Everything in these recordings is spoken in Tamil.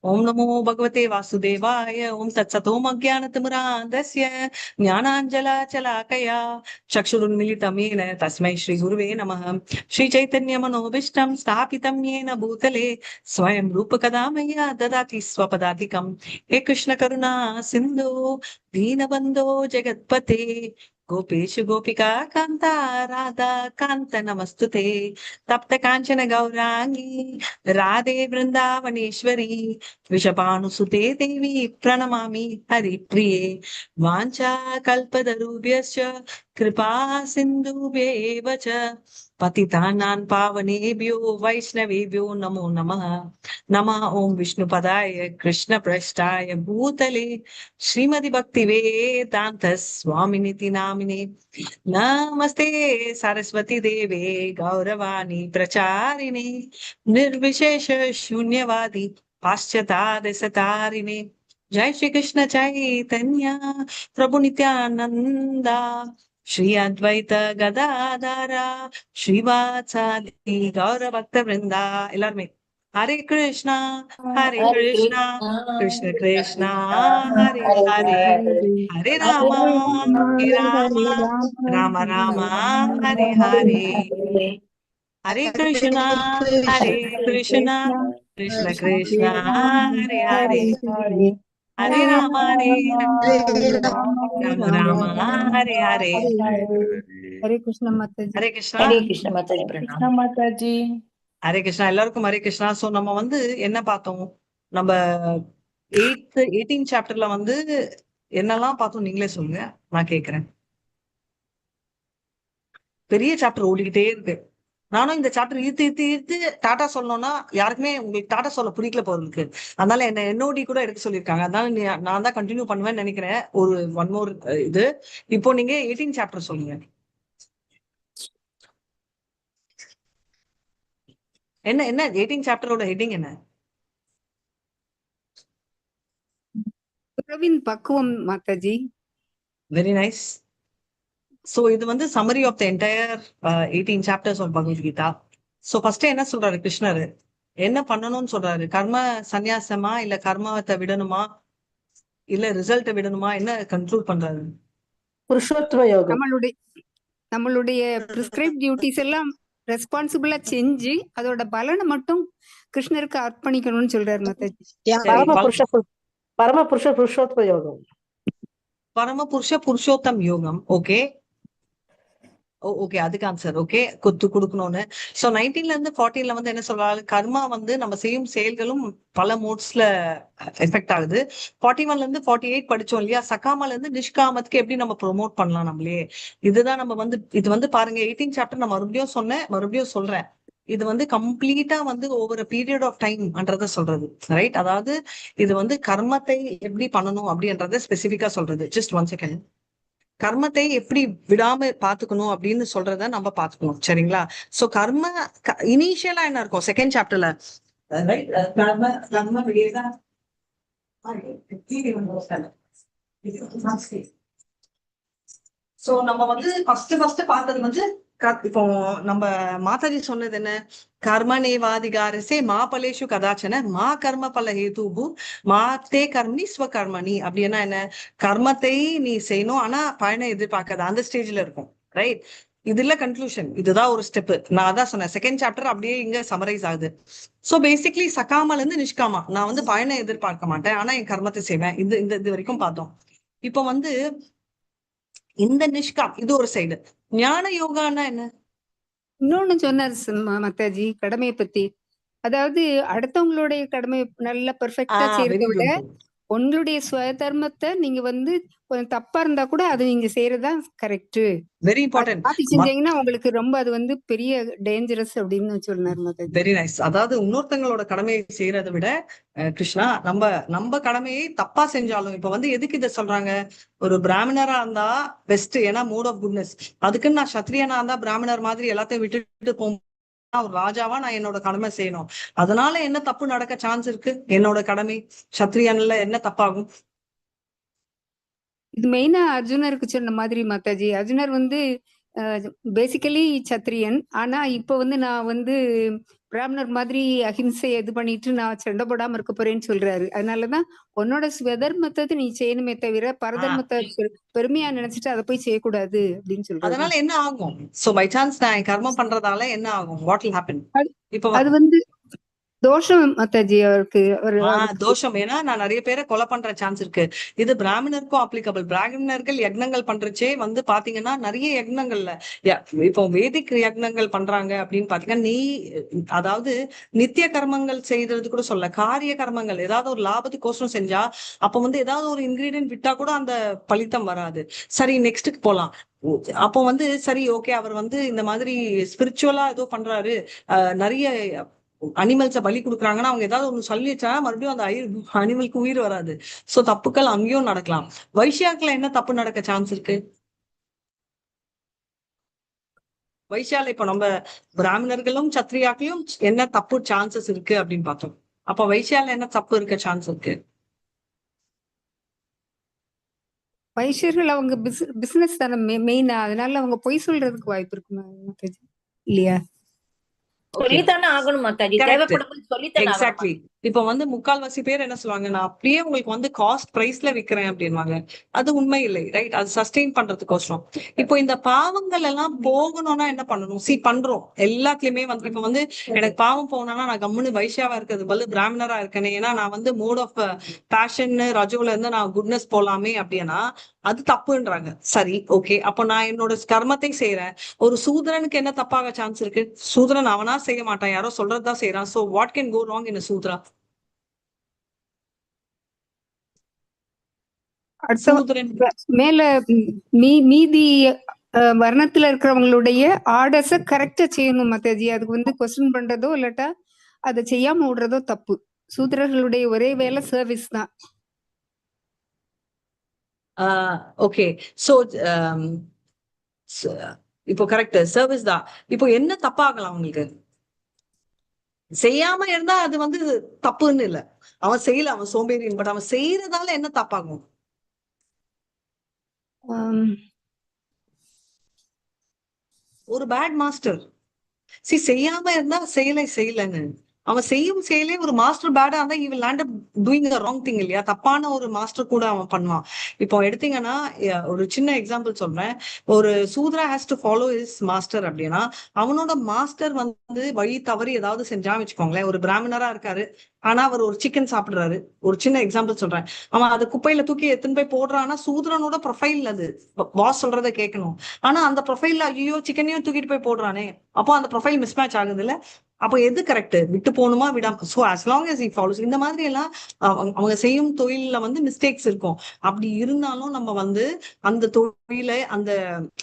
ओम नमो भगवते वासुदेवाय। ओम तत्सतोम अज्ञानतिमिरान्धस्य ज्ञानाञ्जलाचलाकया चक्षुरुन्मिलितं येन तस्मै श्रीगुरुवे नमः। श्रीचैतन्यमनोभीष्टं स्थापितं येन भूतले स्वयं रूपकदा मह्यं ददाति स्वपदाधिकं। हे कृष्ण करुणा सिन्धु दीनबन्धो जगत्पते गोपेशु गोपिका कान्ता राधा कान्त नमस्तुते। तप्त काञ्चन गौरांगी राधे वृन्दावनेश्वरी वृषभानुसुते देवी प्रणमामि हरिप्रिये। वाञ्छाकल्पतरुभ्यश्च कृपा सिन्धुभ्येव च पतितानां पावनेभ्यो वैष्णवेभ्यो नमो नमः। नमः ओं विष्णुपदाय कृष्णप्रेष्ठाय भूतले श्रीमति भक्तिवेदान्त स्वामिनिति नामिने। नमस्ते सरस्वती देवे गौरवाणी प्रचारिणे निर्विशेष शून्यवादी पाश्चात्य जय श्री कृष्ण चैतन्य प्रभु नित्यानंदा श्री अद्वैत गदाधरा श्रीवासादि गौर भक्त वृंदा எல்லாருமே हरे कृष्णा हरे कृष्णा कृष्ण कृष्णा हरे हरे हरे रामा हरे रामा राम राम हरे हरे हरे कृष्णा कृष्ण कृष्ण हरे हरे हरे राम राम हरे हरे। हरे कृष्ण माताजी। हरे कृष्णा हरे कृष्ण माताजी प्रणाम। மாதாஜி. ஹரே கிருஷ்ணா எல்லாருக்கும் ஹரே கிருஷ்ணா. சோ நம்ம வந்து என்ன பார்த்தோம்? நம்ம 18 சாப்டர்ல வந்து என்னெல்லாம் பார்த்தோம் நீங்களே சொல்லுங்க, நான் கேக்குறேன். பெரிய சாப்டர் ஓடிக்கிட்டே இருக்கு. நானும் இந்த சாப்டர் இழுத்து டாட்டா சொல்லணும்னா யாருக்குமே உங்களுக்கு டாட்டா சொல்ல பிடிக்கல போறதுக்கு, அதனால என்ன என்னோடி கூட எடுக்க சொல்லியிருக்காங்க. அதனால நான் தான் கண்டினியூ பண்ணுவேன்னு நினைக்கிறேன். ஒரு ஒன் மோர் இது. இப்போ நீங்க 18 சாப்டர் சொல்லுங்க. என்ன 18 சாப்டரோட ஹெட்டிங் என்ன? உறவின் பக்குவம் மாதாஜி. Very nice. சோ இது வந்து summary of the entire 18 chapters of Bhagavad Gita. So first என்ன சொல்றாரு கிருஷ்ணர்? என்ன பண்ணணும்னு சொல்றாரு? கர்ம சந்நியாசமா, இல்ல கர்மத்தை விடணுமா, இல்ல ரிசல்ட்டை விடணுமா, என்ன கண்ட்ரோல் பண்றாரு? புருஷோத்தம யோகம். நம்மளுடைய பிரிஸ்கிரைப் டியூட்டிஸ் எல்லாம் ரெஸ்பான்சிபிளா செஞ்சு அதோட பலனை மட்டும் கிருஷ்ணருக்கு அர்ப்பணிக்கணும்னு சொல்றாரு மாதாஜி. பரம புருஷ புருஷோத்தம யோகம். பரம புருஷ புருஷோத்தம் யோகம். ஓகே ஓகே, அதுக்கு ஆன்சர் ஓகே கொடுக்கணும்னு. சோ 19ல இருந்து 14ல வந்து என்ன சொல்றாரு? கர்மா வந்து நம்ம செய்யும் செயல்களும் பல மோட்ஸ்ல எஃபெக்ட் ஆகுது. 41ல இருந்து 48 படிச்சோம் இல்லையா? சகாமால இருந்து நிஷ்காமத்துக்கு எப்படி நம்ம ப்ரொமோட் பண்ணலாம் நம்மளே. இதுதான் நம்ம வந்து இது வந்து பாருங்க 18 சாப்டர் நான் மறுபடியும் சொல்றேன். இது வந்து கம்ப்ளீட்டா வந்து ஒவ்வொரு பீரியட் ஆஃப் டைம்ன்றத சொல்றது, ரைட்? அதாவது இது வந்து கர்மத்தை எப்படி பண்ணணும் அப்படின்றத ஸ்பெசிபிக்கா சொல்றது. Just 1 second. கர்மத்தை எப்படி விடாம பாத்துக்கணும் அப்படின்னு சொல்றத நம்ம பாத்துக்கணும், சரிங்களா? சோ கர்ம இனிஷியலா என்ன இருக்கும் செகண்ட் சாப்டர்ல? சோ நம்ம வந்து ஃபர்ஸ்ட் பார்த்தது வந்து இப்போ நம்ம மாதாஜி சொன்னது என்ன? கர்மனேவாதிகாரசே மா பலேஷு கதாச்சன மா கர்ம பல ஹேதுபு மா தே கர்மி ஸ்வகர்மணி. அப்படின்னா என்ன? கர்மத்தை நீ செய்யணும், ஆனா பயனை எதிர்பார்க்காத அந்த ஸ்டேஜ்ல இருக்கும், ரைட்? இதுல கன்க்ளூஷன், இதுதான் ஒரு ஸ்டெப். நான் அதான் சொன்னேன், செகண்ட் சாப்டர் அப்படியே இங்க சமரைஸ் ஆகுது. சோ பேசிக்லி சகாமால இருந்து நிஷ்காமா, நான் வந்து பயனை எதிர்பார்க்க மாட்டேன், ஆனா என் கர்மத்தை செய்வேன். இது வரைக்கும் பார்த்தோம். இப்போ வந்து இந்த நிஷ்காம் இது ஒரு சைடு. ஞான யோகான்னா என்ன? இன்னொன்னு சொன்னார் மாதாஜி கடமையை பத்தி. அதாவது அடுத்தவங்களுடைய கடமை நல்லா பெர்ஃபெக்டா செய்யறதை விட உங்களுடைய சுயதர்மத்தை நீங்க வந்து கொஞ்சம் தப்பா இருந்தா கூட அது நீங்க செய்யறதுதான் கரெக்ட். Very important. மாத்தி செஞ்சீங்கன்னா உங்களுக்கு ரொம்ப அது வந்து பெரிய டேஞ்சரஸ் அப்படின்னு சொன்னார் மாதாஜி. Very nice. அதாவது இன்னொருத்தங்களோட கடமையை செய்யறதை விட கிருஷ்ணா நம்ம கடமையை தப்பா செஞ்சாலும், இப்ப வந்து எதுக்கு இதை சொல்றாங்க? ஒரு பிராமணரா இருந்தா பெஸ்ட், ஏன்னா மூட் ஆஃப் குட்னஸ். அதுக்குன்னு நான் சத்திரியனா இருந்தா பிராமணர் மாதிரி எல்லாத்தையும் விட்டுட்டு போகும். ஒரு ராஜாவா நான் என்னோட கடமை செய்யணும். அதனால என்ன தப்பு நடக்க சான்ஸ் இருக்கு? என்னோட கடமை சத்திரியன்ல என்ன தப்பாகும்? இது மெயினா அர்ஜுனருக்கு சொன்ன மாதிரி மாதாஜி. அர்ஜுனர் வந்து பேசிக்கலி சத்திரியன். ஆனா இப்ப வந்து நான் வந்து பிராமணர் மாதிரி அஹிம்சையை இது பண்ணிட்டு நான் சண்டை போடாம இருக்க போறேன்னு சொல்றாரு. அதனாலதான் உன்னோட ஸ்வதர்மத்தை நீ செய்யணுமே தவிர பரதர்மத்தை பெருமையா நினைச்சிட்டு அதை போய் செய்யக்கூடாது அப்படின்னு சொல்றாரு. அதனால என்ன ஆகும்? சோ பை சான்ஸ் நான் கர்மம் பண்றதால என்ன ஆகும்? What will happen? இப்ப அது வந்து தோஷம் மாதாஜி அவருக்கு. தோஷம். ஏன்னா நான் நிறைய பேரை கொலை பண்ற சான்ஸ் இருக்கு. இது பிராமணருக்கும் அப்ளிகபிள். பிராமணர்கள் யக்னங்கள் பண்றச்சே வந்து பாத்தீங்கன்னா நிறைய யக்னங்கள்ல இப்போ வேதிக் யக்னங்கள் பண்றாங்க அப்படின்னு பாத்தீங்கன்னா அதாவது நித்திய கர்மங்கள் செய்யறது கூட சொல்ல, காரிய கர்மங்கள் ஏதாவது ஒரு லாபத்துக்கோசரம் செஞ்சா அப்ப வந்து ஏதாவது ஒரு இன்கிரீடியன்ட் விட்டா கூட அந்த பலித்தம் வராது. சரி, நெக்ஸ்ட்டுக்கு போலாம். அப்போ வந்து சரி, ஓகே, அவர் வந்து இந்த மாதிரி ஸ்பிரிச்சுவலா ஏதோ பண்றாரு, நிறைய அனிமல்ஸ பலி கொடுக்குறாங்கன்னா அவங்க ஏதாவது ஒண்ணு சொல்லி வச்சா மறுபடியும் அந்த அனிமலுக்கு உயிர் வராது. சோ தப்புக்கள் அங்கேயும் நடக்கலாம். வைஷ்யாக்ல என்ன தப்பு நடக்க சான்ஸ் இருக்கு? வைஷ்யால இப்ப நம்ம பிராமணர்களும் சத்திரியாக்களையும் என்ன தப்பு சான்சஸ் இருக்கு அப்படின்னு பார்த்தோம். அப்ப வைஷ்யால என்ன தப்பு இருக்க சான்ஸ் இருக்கு? வைஷ்யர்கள் அவங்க பிசினஸ் தானே மெயினா, அதனால அவங்க பொய் சொல்றதுக்கு வாய்ப்பு இருக்கு இல்லையா? சொல்லித்தானே ஆகணும் மாதாஜி, தேவைப்படும் சொல்லித்தானே. எக்ஸாக்ட்லி. இப்ப வந்து முக்கால்வாசி பேர் என்ன சொல்லுவாங்க, நான் அப்படியே உங்களுக்கு வந்து காஸ்ட் பிரைஸ்ல விக்கிறேன் அப்படின்வாங்க. அது உண்மை இல்லை, ரைட்? அது சஸ்டெயின் பண்றதுக்கோசரம். இப்போ இந்த பாவங்கள் எல்லாம் போகணும்னா என்ன பண்ணணும்? பண்றோம் எல்லாத்துலயுமே வந்து. இப்ப வந்து எனக்கு பாவம் போகணும்னா நான் கம்முன்னு வைஷ்யாவா இருக்கிறது பதில் பிராமணரா இருக்கேனே, ஏன்னா நான் வந்து மோட் ஆஃப் பேஷன் ரஜோல இருந்து நான் குட்னஸ் போலாமே அப்படின்னா அது தப்புன்றாங்க. சரி, ஓகே, அப்ப நான் என்னோட கர்மத்தை செய்யறேன். ஒரு சூத்ரனுக்கு என்ன தப்பாக சான்ஸ் இருக்கு? சூத்ரன் அவனா செய்ய மாட்டான், யாரோ சொல்றதுதான் செய்யறான். So what can go wrong in Shudra? மேல மீதி வர்ணத்துல இருக்கிறவங்களுடைய ஆர்டர்ஸ கரெக்டா செய்யணும் மாதாஜி. அதுக்கு வந்து கொஸ்டின் பண்றதோ இல்லாட்டா அதை செய்யாம விடுறதோ தப்பு. சூத்திரர்களுடைய ஒரே வேலை சர்வீஸ் தான். ஓகே, சோ இப்போ கரெக்ட், சர்வீஸ் தான். இப்போ என்ன தப்பாகலாம் உங்களுக்கு? செய்யாம இருந்தா அது வந்து தப்புன்னு இல்ல, அவன் செய்யல, அவன் சோம்பேறின். பட் அவன் செய்யறதால என்ன தப்பாகும்? ஒரு பேட் மாஸ்டர். செய்யாம இருந்தா செய்யலைன்னு அவன் செய்யும் செயலே ஒரு மாஸ்டர் பேடா இருந்தா he will land up doing the wrong thing இல்லையா? தப்பான ஒரு மாஸ்டர் கூட அவன் பண்ணுவான். இப்போ எடுத்தீங்கன்னா ஒரு சின்ன எக்ஸாம்பிள் சொல்றேன். ஒரு Shudra has to follow his master அப்படின்னா அவனோட மாஸ்டர் வந்து வழி தவறி ஏதாவது செஞ்சா வச்சுக்கோங்களேன். ஒரு பிராமணரா இருக்காரு, ஆனா அவர் ஒரு சிக்கன் சாப்பிடுறாரு. ஒரு சின்ன எக்ஸாம்பிள் சொல்றேன். அவன் அதை குப்பையில தூக்கி எடுத்துன்னு போய் போடுறான்னா சூத்ரனோட ப்ரொஃபைல் அது, பாஸ் சொல்றதை கேட்கணும். ஆனா அந்த ப்ரொஃபைல்ல ஐயோ சிக்கனையும் தூக்கிட்டு போய் போடுறானே, அப்போ அந்த ப்ரொஃபைல் மிஸ் மேட்ச் ஆகுது இல்ல? அப்போ எது கரெக்ட்? விட்டு போகணுமா விடாம? So as long as he follows. இந்த மாதிரி எல்லாம் அவங்க செய்யும் தொழில வந்து மிஸ்டேக்ஸ் இருக்கும். அப்படி இருந்தாலும் நம்ம வந்து அந்த தொழிலை, அந்த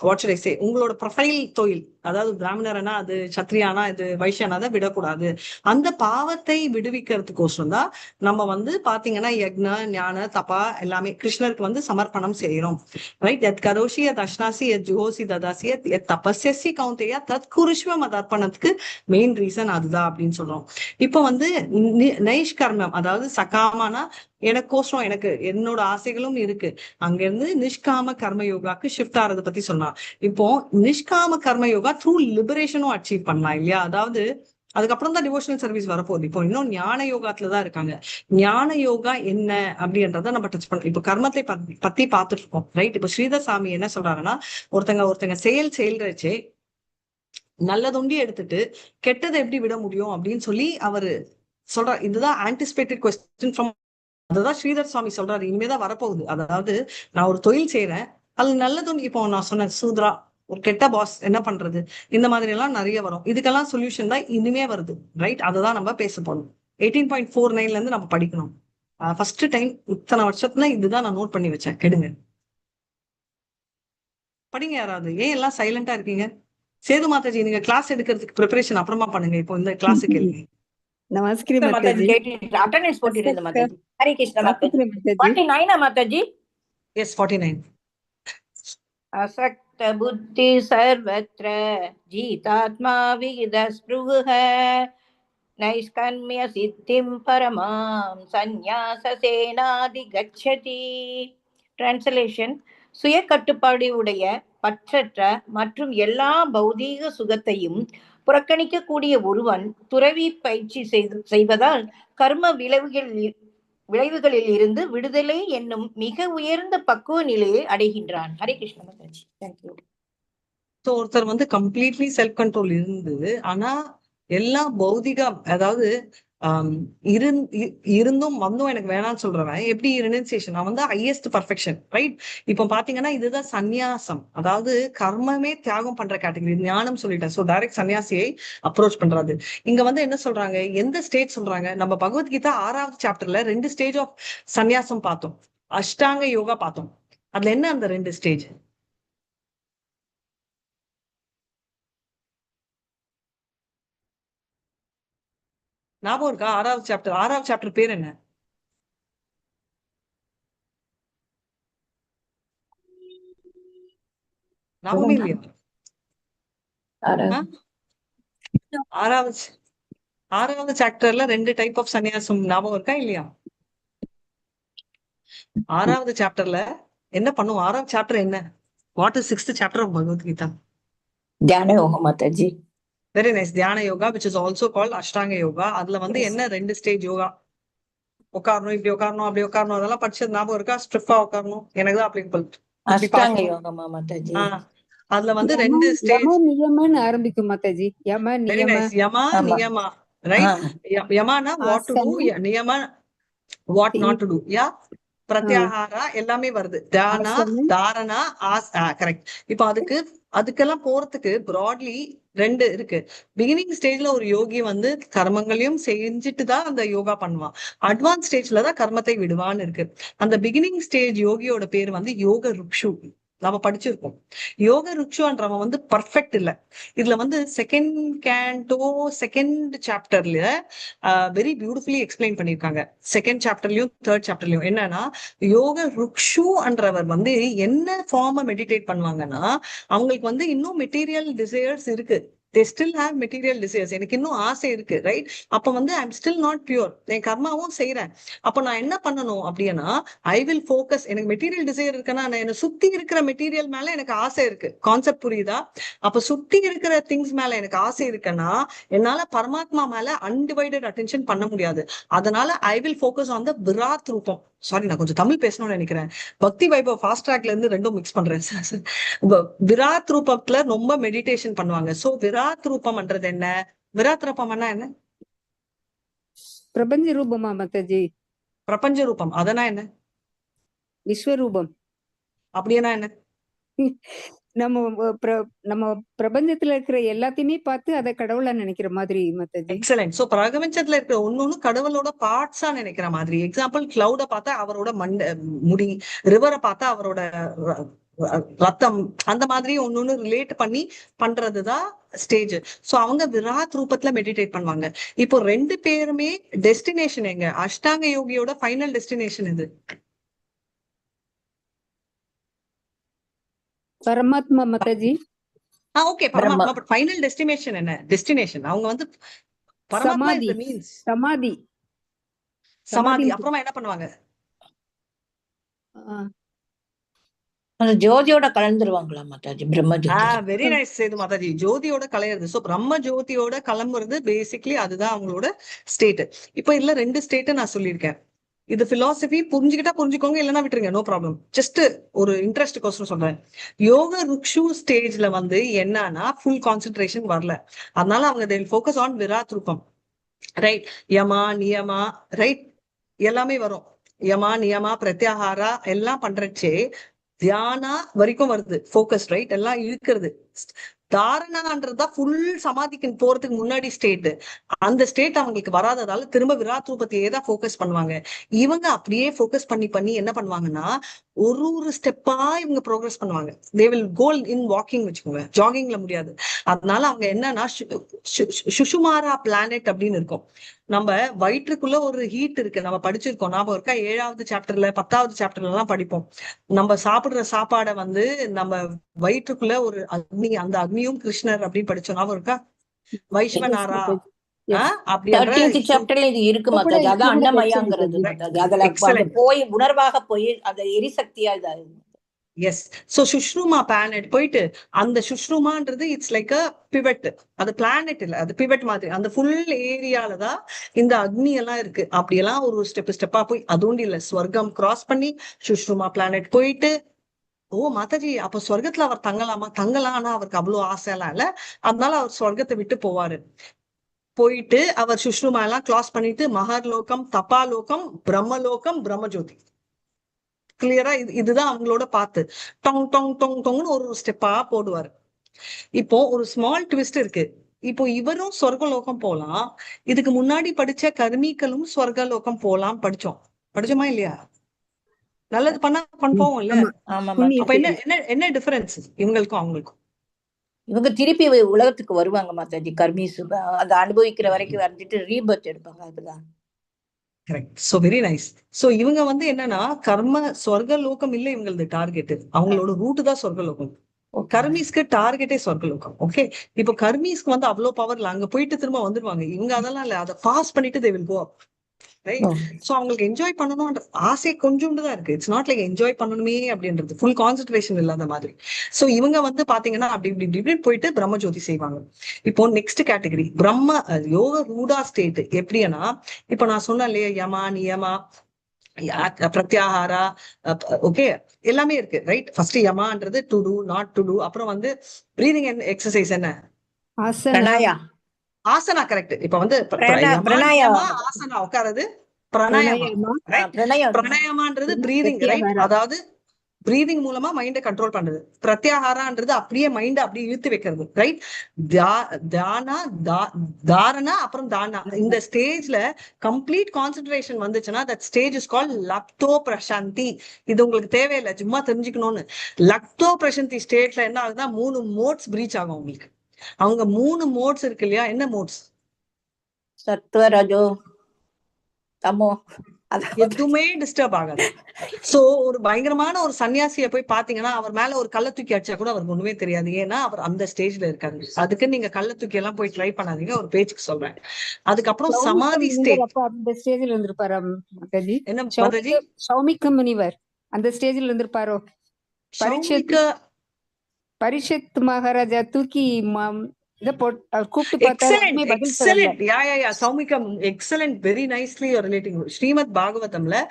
வாட் ஷுட் ஐ சே, உங்களோட ப்ரொஃபைல் தொழில், அதாவது பிராமணர்னா அது, சத்ரியானா இது, வைஷ்யானா அதை விடக்கூடாது. அந்த பாவத்தை விடுவிக்கிறதுக்கோசரம் தான் நம்ம வந்து பாத்தீங்கன்னா யக்ன ஞான தபா எல்லாமே கிருஷ்ணருக்கு வந்து சமர்ப்பணம் செய்யறோம், ரைட்? எத் கரோஷி எத் அஷ்னாசி எத் ஜுஹோசி ததாசி எத் தபஸ்யசி கௌந்தேயா தத் குருஷ்வம் அதர்ப்பணத்துக்கு மெயின் ரீசன் அதுதான் அப்படின்னு சொல்றோம். இப்ப வந்து நைஷ்கர்மம், அதாவது சகாமானா எனக்கோசரம், எனக்கு என்னோட ஆசைகளும் இருக்கு, அங்க இருந்து நிஷ்காம கர்ம யோகாக்கு ஷிஃப்ட் ஆறதை பத்தி சொன்னான். இப்போ நிஷ்காம கர்ம யோகா த்ரூ லிபரேஷனும் அச்சீவ் பண்ணலாம் இல்லையா? அதாவது அதுக்கப்புறம் தான் டிவோஷனல் சர்வீஸ் வரப்போகுது. இப்போ இன்னும் ஞான யோகாத்துலதான் இருக்காங்க. ஞான யோகா என்ன அப்படின்றத நம்ம டச் பண்ணோம். இப்போ கர்மத்தை பத்தி பார்த்துட்டு இருக்கோம், ரைட்? இப்போ ஸ்ரீதர் சாமி என்ன சொல்றாங்கன்னா, ஒருத்தங்க செயல்றச்சே நல்லதுண்டி எடுத்துட்டு கெட்டதை எப்படி விட முடியும் அப்படின்னு சொல்லி அவரு சொல்றாரு. இதுதான் ஆன்டிசிபேட்டட் கொஸ்டின் ஃப்ரம், அதுதான் ஸ்ரீதர் சுவாமி சொல்றாரு, இனிமேதான் வரப்போகுது. அதாவது நான் ஒரு தொழில் செய்யறேன், அது நல்லதுண்டி, இப்போ நான் சொன்னேன் சூத்ரா, ஒரு கெட்ட பாஸ் என்ன பண்றது, இந்த மாதிரி எல்லாம் நிறைய வரும். இதுக்கெல்லாம் சொல்யூஷன் தான் இனிமே வருது, ரைட்? அதுதான் நம்ம பேச போறோம். 18.49 இருந்து நம்ம படிக்கணும். ஃபர்ஸ்ட் டைம் இத்தனை வருஷத்துல இதுதான் நான் நோட் பண்ணி வச்சேன். கெடுங்க, படிங்க யாராவது. ஏன் எல்லாம் சைலண்டா இருக்கீங்க? சேது மாதாஜி, நீங்க கிளாஸ் எடுக்கிறதுக்கு ப்ரிப்பரேஷன் அப்புறமா பண்ணுங்க, இப்போ இந்த கிளாஸ் கேளுங்க. நமஸ்காரம் மாதாஜி. அட்டெண்டன்ஸ் போட்டுட்டு இருந்த மாதாஜி. ஹரி கிருஷ்ண மாதாஜி. 49 மாதாஜி. எஸ் 49. அசக்த புத்தி சர்வத்ர ஜீதாத்மா விகித ஸ்ப்ருஹ நைஷ்கர்மிய சித்திம் பரமாம் சந்நியாச சேனாதி கச்சதி. டிரான்ஸ்லேஷன்: சுய கட்டுப்பாடு உடைய, பற்றற்ற மற்றும் எல்லா பௌதீக சுகத்தையும் புறக்கணிக்கக்கூடிய ஒருவன் துறவி பயிற்சி செய்வதால் கர்ம விளைவுகளில் இருந்து விடுதலை என்னும் மிக உயர்ந்த பக்குவ நிலையை அடைகின்றான். ஹரே கிருஷ்ண மாதாஜி. தேங்க்யூ. ஸோ ஒருத்தர் வந்து கம்ப்ளீட்லி செல்ஃப் கண்ட்ரோல் இருந்து ஆனா எல்லா பௌதிக அதாவது இருந்தும் வந்தும் எனக்கு வேணாம்னு சொல்றவன் எப்படி ரினன்சியேஷன் அவன் வந்து ஹையஸ்ட் பர்ஃபெக்ஷன், ரைட்? இப்போ பாத்தீங்கன்னா இதுதான் சந்நியாசம், அதாவது கர்மமே தியாகம் பண்ற கேட்டகரி ஞானம் சொல்லிட்டேன். ஸோ டைரக்ட் சன்னியாசியை அப்ரோச் பண்றது. இங்க வந்து என்ன சொல்றாங்க, எந்த ஸ்டேஜ் சொல்றாங்க? நம்ம பகவத்கீதா 6வது சாப்டர்ல 2 ஸ்டேஜ் ஆஃப் சன்னியாசம் பார்த்தோம், அஷ்டாங்க யோகா பார்த்தோம். அதுல என்ன அந்த 2 ஸ்டேஜ்? ஞாபகம் இருக்கா? 6வது சாப்டர் பேர் என்ன? ஞாபகமே இல்லையா? ஆறாவது சாப்டர்ல 2 டைப் ஆஃப் சன்னியாசம் ஞாபகம் இருக்கா இல்லையா? 6வது சாப்டர்ல என்ன பண்ணுவோம்? 6வது சாப்டர் என்ன? What is 6th chapter of Bhagavad Gita? தியான யோகம் மாதாஜி. Very nice. தியான yoga which is also called அஷ்டாங்க யோகா. அதுல வந்து என்ன 2 ஸ்டேஜ் யோகா? உட்காரணும், இப்படி உட்காரணும், அப்படி உட்காரணும், அதெல்லாம் படிச்சது ஞாபகம் இருக்கா? ஸ்ட்ரிஃபா உட்காரணும், எனக்கு தான் அப்ளிகபிள். அஷ்டாங்க யோகமா மாதாஜி? அதுல வந்து 2 ஸ்டேஜ். நியமன்னு ஆரம்பிக்கும் மாதாஜி. Yama very niyama. Nice. Yama niyama, right? யமானா what to do, niyama what not to do. யா பிரத்யாகாரா எல்லாமே வருது. தியானா, தாரணா, கரெக்ட். இப்போ அதுக்கெல்லாம் போறதுக்கு ப்ராட்லி 2 இருக்கு. பிகினிங் ஸ்டேஜ்ல ஒரு யோகி வந்து கர்மங்களையும் செஞ்சுட்டு தான் அந்த யோகா பண்ணுவான். அட்வான்ஸ் ஸ்டேஜ்ல தான் கர்மத்தை விடுவான்னு இருக்கு. அந்த பிகினிங் ஸ்டேஜ் யோகியோட பேர் வந்து யோக ருக்ஷு. நம்ம படிச்சிருக்கோம். யோக ருக்ஷுன்றவன் வந்து பர்ஃபெக்ட் இல்ல. இதுல வந்து செகண்ட் சாப்டர்ல வெரி பியூட்டிஃபுல்லி எக்ஸ்பிளைன் பண்ணிருக்காங்க. செகண்ட் சாப்டர்லயும் 3rd சாப்டர்லயும் என்னன்னா, யோக ருக்ஷுன்றவர் வந்து என்ன ஃபார்ம மெடிடேட் பண்ணுவாங்கன்னா, அவங்களுக்கு வந்து இன்னும் மெட்டீரியல் டிசையர்ஸ் இருக்கு. they still have material desires. எனக்கு இன்னும் ஆசை இருக்கு, ரைட்? அப்ப வந்து ஐம் ஸ்டில் நாட் பியூர். என் கர்மாவும் செய்யறேன். அப்ப நான் என்ன பண்ணணும் அப்படின்னா, ஐ வில் ஃபோக்கஸ். எனக்கு மெட்டீரியல் டிசைர் இருக்குன்னா, என்ன சுத்தி இருக்கிற மெட்டீரியல் மேல எனக்கு ஆசை இருக்கு. கான்செப்ட் புரியுதா? அப்ப சுத்தி இருக்கிற திங்ஸ் மேல எனக்கு ஆசை இருக்குன்னா, என்னால பரமாத்மா மேல அன்டிவைடட் அட்டென்ஷன் பண்ண முடியாது. அதனால I will focus on the Virat ரூபம். சாரி, நான் கொஞ்சம் தமிழ் பேசணும்னு நினைக்கிறேன். பக்தி வைபவ் ஃபாஸ்ட் ட்ராக்ல இருந்து 2 மிக்ஸ் பண்றேன். விராட் ரூபத்துல ரொம்ப மெடிடேஷன் பண்ணுவாங்க. சோ விராட் ரூபம்ன்றது என்ன? விராட் ரூபம்னா என்ன? பிரபஞ்ச ரூபமா மாதாஜி? பிரபஞ்ச ரூபம் அதனா என்ன? விஸ்வரூபம். அப்படின்னா என்ன? நம்ம பிரபஞ்சத்துல இருக்கிற எல்லாத்தையுமே பார்த்து அதை கடவுளா நினைக்கிற மாதிரி மாதாஜி. எக்ஸலென்ட். சோ பிரபஞ்சத்துல இருக்கிற ஒன்னொன்னு கடவுளோட பார்ட்ஸா நினைக்கிற மாதிரி. எக்ஸாம்பிள், கிளவுட பார்த்தா அவரோட முடி, ரிவரை பார்த்தா அவரோட ரத்தம், அந்த மாதிரி ஒன்னொன்னு ரிலேட் பண்ணி பண்றதுதான் ஸ்டேஜ். சோ அவங்க விராட் ரூபத்துல மெடிடேட் பண்ணுவாங்க. இப்போ 2 பேருமே டெஸ்டினேஷன் எங்க? அஷ்டாங்க யோகியோட ஃபைனல் டெஸ்டினேஷன் இது பரமாத்மா மாதாஜி. ஓகே, பரமாத்மா. பட் ஃபைனல் டெஸ்டினேஷன் என்ன? டெஸ்டினேஷன் அவங்க வந்து பரமாத்மா இஸ் தி மீன்ஸ். சமாதி. அப்புறமா என்ன பண்ணுவாங்க? அந்த ஜோதியோட கலந்துருவாங்களா மாதாஜி? பிரம்ம ஜோதி. வெரி நைஸ் சேது மாதாஜி. ஜோதியோட கலையிறது. சோ பிரம்ம ஜோதியோட கிளம்புறது பேசிக்லி அதுதான் அவங்களோட ஸ்டேட். இப்போ இதுல 2 ஸ்டேட் நான் சொல்லியிருக்கேன். இது பிலாசபி புரிஞ்சுக்கிட்டா புரிஞ்சுக்கோங்க, இல்லைன்னா விட்டுருங்க, நோ ப்ராப்ளம். ஜஸ்ட் ஒரு இன்ட்ரெஸ்ட் கோசம் சொல்றேன். யோக ருக்ஷு ஸ்டேஜ்ல வந்து என்னன்னா ஃபுல் கான்சென்ட்ரேஷன் வரல. அதனால அவங்க they will focus on Virat ரூபம், ரைட்? யமா நியமா, ரைட்? எல்லாமே வரும். யமா நியமா பிரத்யாகாரா எல்லாம் பண்றச்சே தியானா வரைக்கும் வருது. Focus, right? எல்லாம் இழுக்கிறது. தாரணான்றதா ஃபுல் சமாதிக்கு போறதுக்கு முன்னாடி ஸ்டேட். அந்த ஸ்டேட் அவங்களுக்கு வராததால திரும்ப விராட் ரூபத்தையே தான் ஃபோக்கஸ் பண்ணுவாங்க. இவங்க அப்படியே ஃபோக்கஸ் பண்ணி என்ன பண்ணுவாங்கன்னா, ஒரு ஸ்டெப்பா இவங்க ப்ரோக்ரஸ் பண்ணுவாங்க. They will go in walking வச்சுக்கோங்க, ஜாகிங்ல முடியாது. அதனால அவங்க என்னன்னா சுஷுமாரா பிளானட் அப்படின்னு இருக்கும். நம்ம வயிற்றுக்குள்ள ஒரு ஹீட் இருக்கு, நம்ம படிச்சிருக்கோம், ஞாபகம் இருக்கா? 7வது சாப்டர்ல 10வது சாப்டர்ல எல்லாம் படிப்போம். நம்ம சாப்பிடுற சாப்பாடை வந்து நம்ம வயிற்றுக்குள்ள ஒரு அக்னி, அந்த அக்னியும் கிருஷ்ணர் அப்படின்னு படிச்சோம், ஞாபகம் இருக்கா? வைஸ்வநாரா சாப்டர்ல இது இருக்கு மாதாஜி. அதான் அன்னமயங்கிறது மாதாஜி. அதுல போய் உணர்வாக போய் அந்த எரிசக்தியா இதாகுது. எஸ். சோ சுஷ்ருமா பிளானட் போயிட்டு அந்த சுஷ்ருமான்றது இட்ஸ் லைக் அ பிவட். அது பிளானட் இல்ல, அது பிவட் மாதிரி. அந்த ஃபுல் ஏரியால தான் இந்த அக்னி எல்லாம் இருக்கு. அப்படியெல்லாம் ஒரு ஸ்டெப்பா போய் அதுவும் இல்ல, ஸ்வர்க்கம் கிராஸ் பண்ணி சுஷ்ருமா பிளானட் போயிட்டு, ஓ மாதாஜி அப்ப சொர்க்கத்துல அவர் தங்கலாமா? தங்கலாம், ஆனா அவருக்கு அவ்வளவு ஆசை எல்லாம் இல்ல. அதனால அவர் சொர்க்கத்தை விட்டு போவாரு. போயிட்டு அவர் சுஷ்ருமா எல்லாம் கிளாஸ் பண்ணிட்டு மகர்லோகம், தபாலோகம், பிரம்மலோகம், பிரம்மஜோதி. கிளியரா இதுதான் அவங்களோட பாத்து டொங் டொங் டொங் டொங்னு ஒரு ஸ்டெப்பா போடுவாரு. இப்போ ஒரு ஸ்மால் ட்விஸ்ட் இருக்கு. இப்போ இவரும் சொர்க்கலோகம் போலாம். இதுக்கு முன்னாடி படிச்ச கர்மீக்களும் சொர்க்கலோகம் போலாம் படிச்சோமா இல்லையா? நல்லது பண்ணா போவோம் இல்ல? ஆமா ஆமா புண்ணிய அப்ப என்ன செயல். என்ன என்ன டிஃபரன்ஸ் இவங்களுக்கும் அவங்களுக்கும்? இவங்க திருப்பி உலகத்துக்கு வருவாங்க மாதாஜி. கர்மீஸ் அதை அனுபவிக்கிற வரைக்கும் வந்துட்டு ரீபர்த் எடுப்பாங்க. அதுதான் correct. So very nice. So இவங்க வந்து என்னன்னா கர்ம சொர்க்கலோகம் இல்ல இவங்களது டார்கெட். அவங்களோட ரூட் தான் சொர்க்கலோகம். கர்மீஸ்க்கு டார்கெட்டே சொர்க்கலோகம். ஓகே. இப்போ கர்மீஸ்க்கு வந்து அவ்வளவு பவர்ல அங்க போயிட்டு திரும்ப வந்துருவாங்க. இவங்க அதெல்லாம் இல்ல, அதை பாஸ் பண்ணிட்டு they will go up. Right. So அவங்களுக்கு என்ஜாய் பண்ணணும்ன்ற ஆசை கொஞ்சோண்டு தான் இருக்கு. இட்ஸ் நாட் லைக் என்ஜாய் பண்ணணுமே அப்படின்றது ஃபுல் கான்சென்ட்ரேஷன் இல்லாத மாதிரி. சோ இவங்க வந்து பாத்தீங்கன்னா அப்படி இப்படி இப்படி போயிட்டு பிரம்மஜோதி செய்வாங்க. இப்போ நெக்ஸ்ட் கேட்டகரி பிரம்ம யோக ரூடா ஸ்டேட் எப்படின்னா, இப்போ நான் சொன்னேன் இல்லையா, யமா நியமா பிரத்யாகாரா, ஓகே, எல்லாமே இருக்கு. ரைட். ஃபர்ஸ்ட் யமான்றது to do not to do. அப்புறம் வந்து பிரீதிங் எக்ஸசைஸ் என்ன? ஆசனா பிரணாயா. ஆசனா. கரெக்ட். இப்ப வந்து பிரணாயா. ஆசனா உட்காரது பிராணாயாமா. பிரணயம். பிராணாயாமான்றது பிரீதிங், ரைட்? அதாவது பிரீதிங் மூலமா மைண்டை கண்ட்ரோல் பண்றது. பிரத்யாகாரான்றது அப்படியே மைண்ட் அப்படியே இழுத்து வைக்கிறது, ரைட்? தானா தாரணா அப்புறம் தானா. இந்த ஸ்டேஜ்ல கம்ப்ளீட் கான்சென்ட்ரேஷன் வந்துச்சுன்னா தட் ஸ்டேஜ் இஸ் கால்ட் லக்தோ பிரசாந்தி. இது உங்களுக்கு தேவையில்லை, சும்மா தெரிஞ்சுக்கணும்னு. லக்தோ பிரசாந்தி ஸ்டேட்ல என்ன ஆகுதுன்னா 3 மோட்ஸ் பிரீச் ஆகும் உங்களுக்கு. அவங்க 3 மோட்ஸ் இருக்கு இல்லையா? என்ன மோட்ஸ்? சத்வ ரஜோ தமோ. எதுவுமே டிஸ்டர்ப் ஆகாது. சோ ஒரு பயங்கரமான ஒரு சன்னியாசிய போய் பாத்தீங்கன்னா அவர் மேல ஒரு கள்ள தூக்கி அடிச்சா கூட அவருக்கு ஒண்ணுமே தெரியாது. ஏன்னா அவர் அந்த ஸ்டேஜ்ல இருக்காரு. அதுக்கு நீங்க கள்ள தூக்கி எல்லாம் போய் ட்ரை பண்ணாதீங்க, ஒரு பேச்சுக்கு சொல்றேன். அதுக்கப்புறம் சமாதி ஸ்டேட். அப்ப அந்த ஸ்டேஜ்ல இருந்திருப்பாரா மாதாஜி? என்ன மாதாஜி? சௌமிக்க முனிவர் அந்த ஸ்டேஜ்ல இருந்திருப்பாரோ? பரிஷத் மகாராஜா தூக்கி இத கூப்பிட்டு பார்த்தாரு, பதில் சொல்லல. சௌமிகம் excellent, very nicely you are relating. Shrimad பாகவதம்ல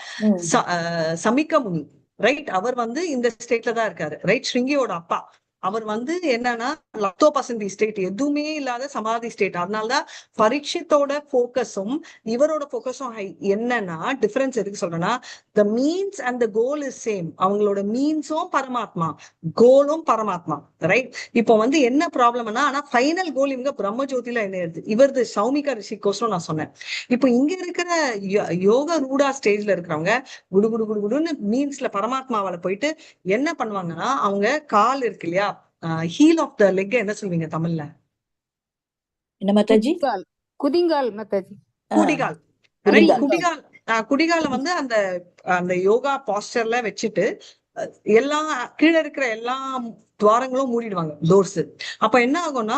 சமிக்க முனி, ரைட்? அவர் வந்து இந்த ஸ்டேட்ல தான் இருக்காரு, ரைட்? ஸ்ருங்கியோட அப்பா. அவர் வந்து என்னன்னா லக்தோ பசந்தி ஸ்டேட், எதுவுமே இல்லாத சமாதி ஸ்டேட். அதனாலதான் பரீட்சித்தோட போக்கஸும் இவரோட போக்கஸும் ஹை. என்னன்னா டிஃபரன்ஸ் எதுக்கு சொல்றேன்னா, the means and the goal is same. அவங்களோட மீன்ஸும் பரமாத்மா, கோலும் பரமாத்மா, ரைட்? இப்போ வந்து என்ன ப்ராப்ளம்னா, ஆனா ஃபைனல் கோல் இவங்க பிரம்மஜோதியில என்ன இருக்கு. இவரது சௌமிக ரிஷிகோசம் நான் சொன்னேன். இப்போ இங்க இருக்கிற யோக ரூடா ஸ்டேஜ்ல இருக்கிறவங்க குடு குடு குடு குடுன்னு மீன்ஸ்ல பரமாத்மாவால போயிட்டு என்ன பண்ணுவாங்கன்னா, அவங்க கால் இருக்கு இல்லையா, ஹீல் ஆஃப் த லெக் என்ன சொல்வீங்க தமிழ்ல? என்ன மாதாஜி? குதிங்கால் மாதாஜி. குடிகால். குடிகால வந்து அந்த அந்த யோகா பாஸ்டர்ல வச்சுட்டு எல்லா கீழே இருக்கிற எல்லா துவாரங்களும் மூடிடுவாங்க, டோர்ஸ். அப்ப என்ன ஆகும்னா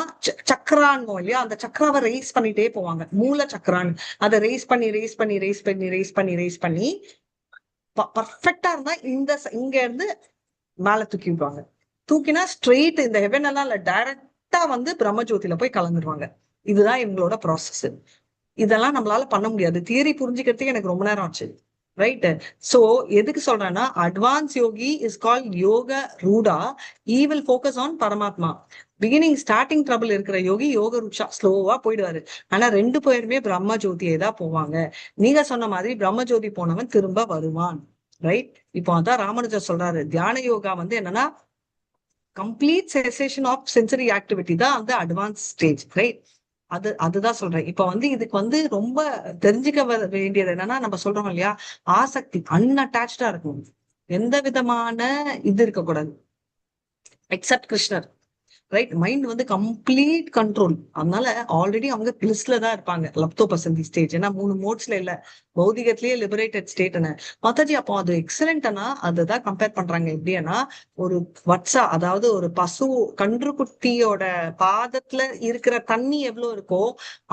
சக்கரான்னு இல்லையா, அந்த சக்கராவை ரைஸ் பண்ணிட்டே போவாங்க. மூல சக்கரான்னு அதை ரைஸ் பண்ணி ரைஸ் பண்ணி ரைஸ் பண்ணி ரைஸ் பண்ணி ரைஸ் பண்ணி பர்ஃபெக்டா இருந்தா இங்க இருந்து மேல தூக்கி விடுவாங்க. தூக்கினா ஸ்ட்ரெயிட் இந்த ஹெவன் எல்லாம் இல்ல, டைரக்டா வந்து பிரம்மஜோதியில போய் கலந்துருவாங்க. இதுதான் இவங்களோட ப்ராசஸ். இதெல்லாம் நம்மளால பண்ண முடியாது. தியரி புரிஞ்சுக்கிறதுக்கு எனக்கு ரொம்ப நேரம் ஆச்சு, ரைட்? சோ எதுக்கு சொல்றேன்னா, அட்வான்ஸ் யோகி இஸ் கால் யோக ரூடா. ஈ வில் ஃபோக்கஸ் ஆன் பரமாத்மா. பிகினிங் ஸ்டார்டிங் ட்ரபிள் இருக்கிற யோகி யோக ருட்சா ஸ்லோவா போயிடுவாரு. ஆனா 2 பேருமே பிரம்ம ஜோதியை தான் போவாங்க. நீங்க சொன்ன மாதிரி பிரம்ம ஜோதி போனவன் திரும்ப வருவான், ரைட்? இப்போ அதான் ராமானுஜர் சொல்றாரு, தியான யோகா வந்து என்னன்னா complete cessation of sensory activity தான் அந்த அட்வான்ஸ் ஸ்டேஜ், ரைட்? அதுதான் சொல்றேன். இப்ப வந்து இதுக்கு வந்து ரொம்ப தெரிஞ்சுக்க வேண்டியது என்னன்னா, நம்ம சொல்றோம் இல்லையா, ஆசக்தி அன்அட்டாச்சா இருக்கும். எந்த விதமான இது இருக்கக்கூடாது எக்ஸப்ட் கிருஷ்ணர். ரைட்? மைண்ட் வந்து கம்ப்ளீட் கண்ட்ரோல். அதனால ஆல்ரெடி அவங்க பிளிஸ்ல தான் இருப்பாங்க, லப்தோபசந்தி ஸ்டேஜ். ஏன்னா 3 மோட்ஸ்ல இல்ல, பௌதிகத்திலேயே லிபரேட்டட் ஸ்டேட்னு. மாதாஜி அப்போ அது எக்ஸலண்ட்னா அதுதான் கம்பேர் பண்றாங்க. எப்படின்னா ஒரு வட்சா, அதாவது ஒரு பசு கன்றுக்குட்டியோட பாதத்துல இருக்கிற தண்ணி எவ்வளவு இருக்கோ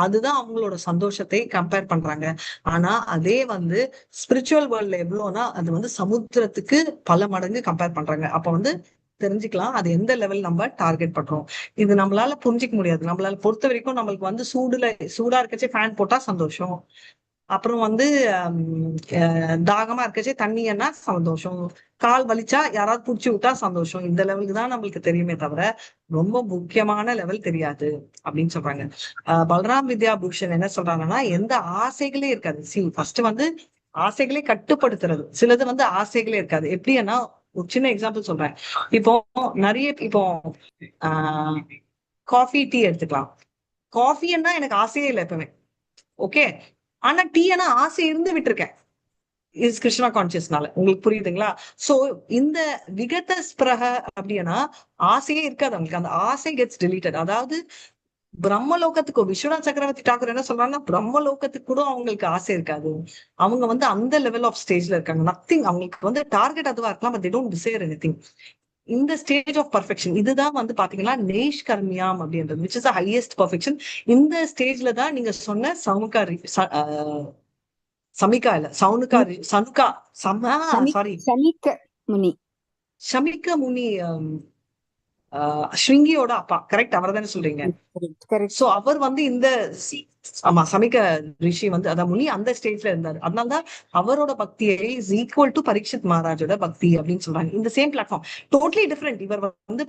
அதுதான் அவங்களோட சந்தோஷத்தை கம்பேர் பண்றாங்க. ஆனா அதே வந்து ஸ்பிரிச்சுவல் வேர்ல்ட்ல எவ்வளவுனா அது வந்து சமுத்திரத்துக்கு பல மடங்கு கம்பேர் பண்றாங்க. அப்ப வந்து தெரிஞ்சுக்கலாம் அது எந்த லெவல் நம்ம டார்கெட் பண்றோம். இது நம்மளால புரிஞ்சிக்க முடியாது. நம்மளால பொறுத்த வரைக்கும் நம்மளுக்கு வந்து சூடா இருக்கச்சே ஃபேன் போட்டா சந்தோஷம். அப்புறம் வந்து தாகமா இருக்கச்சே தண்ணின்னா சந்தோஷம். கால் வலிச்சா யாராவது புடிச்சு விட்டா சந்தோஷம். இந்த லெவலுக்கு தான் நம்மளுக்கு தெரியுமே தவிர ரொம்ப முக்கியமான லெவல் தெரியாது அப்படின்னு சொல்றாங்க. பல்ராம் வித்யா பூஷன் என்ன சொல்றாங்கன்னா, எந்த ஆசைகளே இருக்காது. ஃபர்ஸ்ட் வந்து ஆசைகளே கட்டுப்படுத்துறது. சிலது வந்து ஆசைகளே இருக்காது. எப்படின்னா ஒரு சின்ன எக்ஸாம்பிள் சொல்றேன். இப்போ இப்போ காஃபி, டீ எடுத்துக்கலாம். காஃபின்னா எனக்கு ஆசையே இல்லை எப்பவுமே, ஓகே. ஆனா டீனா ஆசை இருந்து விட்டுருக்கேன், இஸ் கிருஷ்ணா கான்சியஸ்னால. உங்களுக்கு புரியுதுங்களா? சோ இந்த விகத ஸ்பிரக அப்படின்னா ஆசையே இருக்காது அவங்களுக்கு. அந்த ஆசை கெட்ஸ் டெலீட்டட். அதாவது பிரம்மலோகத்துக்கு விஸ்வநாத் சக்கரவர்த்தி டாக்கூர் என்ன சொல்றாங்கன்னா, பிரம்மலோகத்துக்கு கூட அவங்களுக்கு ஆசை இருக்காது. அவங்க வந்து அந்த லெவல் ஆஃப் ஸ்டேஜ்ல இருக்காங்க. நத்திங், அவங்களுக்கு வந்து டார்கெட் அதுவா இருக்கலாம், but they don't desire anything. இந்த ஸ்டேஜ் ஆஃப் பர்ஃபெக்ஷன் இதுதான் வந்து பாத்தீங்கன்னா நேஷ் கர்மியாம் அப்படின்றது, which is the highest perfection. இந்த ஸ்டேஜ்ல தான் நீங்க சொன்ன சமிகா இல்ல சவுனுக்கா சனுக்கா சாரி சமிக்க முனி, ஷமிக்க முனி, ஸ்ருங்கியோட அப்பா, கரெக்ட்? அவர் தானே சொல்றீங்க? சோ அவர் வந்து இந்த ஆமா சமிக்க ரிஷி வந்து அதான் முனி அந்த ஸ்டேஜ்ல இருந்தாரு. அதனாலதான் அவரோட பக்தியை இஸ் ஈக்குவல் டு பரீட்சித் மகாராஜோட பக்தி அப்படின்னு சொல்றாங்க. இந்த சேம் பிளாட்ஃபார்ம், டோட்டலி டிஃபரெண்ட். இவர் வந்து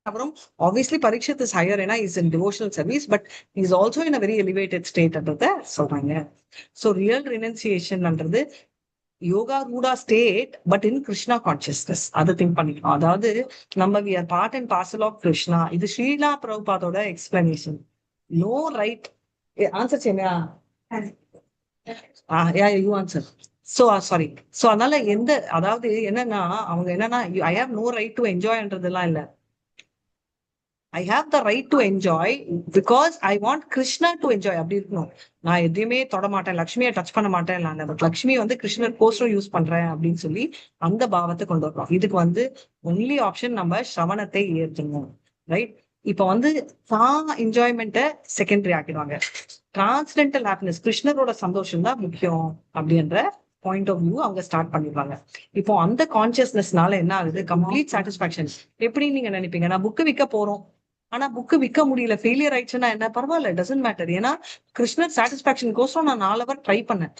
அப்புறம் obviously Parikshit is higher ஏன்னா is in devotional service, but he is also in a very elevated state அப்படின்றத சொல்றாங்க. So real renunciation என்றது yoga rudha state, but in Krishna consciousness. அதை திங்க் பண்ணிக்கணும். அதாவது நம்ம we are part and parcel of Krishna. இது ஸ்ரீலா பிரபுபாதோட எக்ஸ்பிளனேஷன். நோ ரைட் ஆன்சர் செய்யா you answer. So sorry. So அதனால அதாவது என்னன்னா அவங்க என்னன்னா I have no right to என்ஜாய்ன்றதெல்லாம் இல்ல. I have the right to enjoy because I want Krishna to enjoy. அப்படி இருக்கணும். நான் எதையுமே தொட மாட்டேன், லட்சுமியை டச் பண்ண மாட்டேன், பட் லட்சுமி வந்து கிருஷ்ணர் கோஸ்டர் யூஸ் பண்றேன் அப்படின்னு சொல்லி அந்த பாவத்தை கொண்டு வரணும். இதுக்கு வந்து ஒன்லி ஆப்ஷன் நம்ம சிரவணத்தை ஏற்றணும், ரைட்? இப்ப வந்து என்ஜாய்மெண்ட்டை செகண்டரி ஆக்கிடுவாங்க. டிரான்ஸ்டென்டல் ஹாப்பினஸ், கிருஷ்ணரோட சந்தோஷம் தான் முக்கியம் அப்படின்ற பாயிண்ட் ஆஃப் வியூ அவங்க ஸ்டார்ட் பண்ணிடுவாங்க. இப்போ அந்த கான்சியஸ்னஸ்னால என்ன ஆகுது? Complete satisfaction. எப்படி நீங்க நினைப்பீங்க, நான் புக்கு விற்க போறோம், ஆனா புக்கு விற்க முடியல, ஃபெயிலியர் ஆயிடுச்சுன்னா என்ன, பரவாயில்ல, டசன்ட் மேட்டர். ஏன்னா கிருஷ்ணர் சாட்டிஸ்பாக்சன் கோசம் நான் 4 hour ட்ரை பண்ணேன்.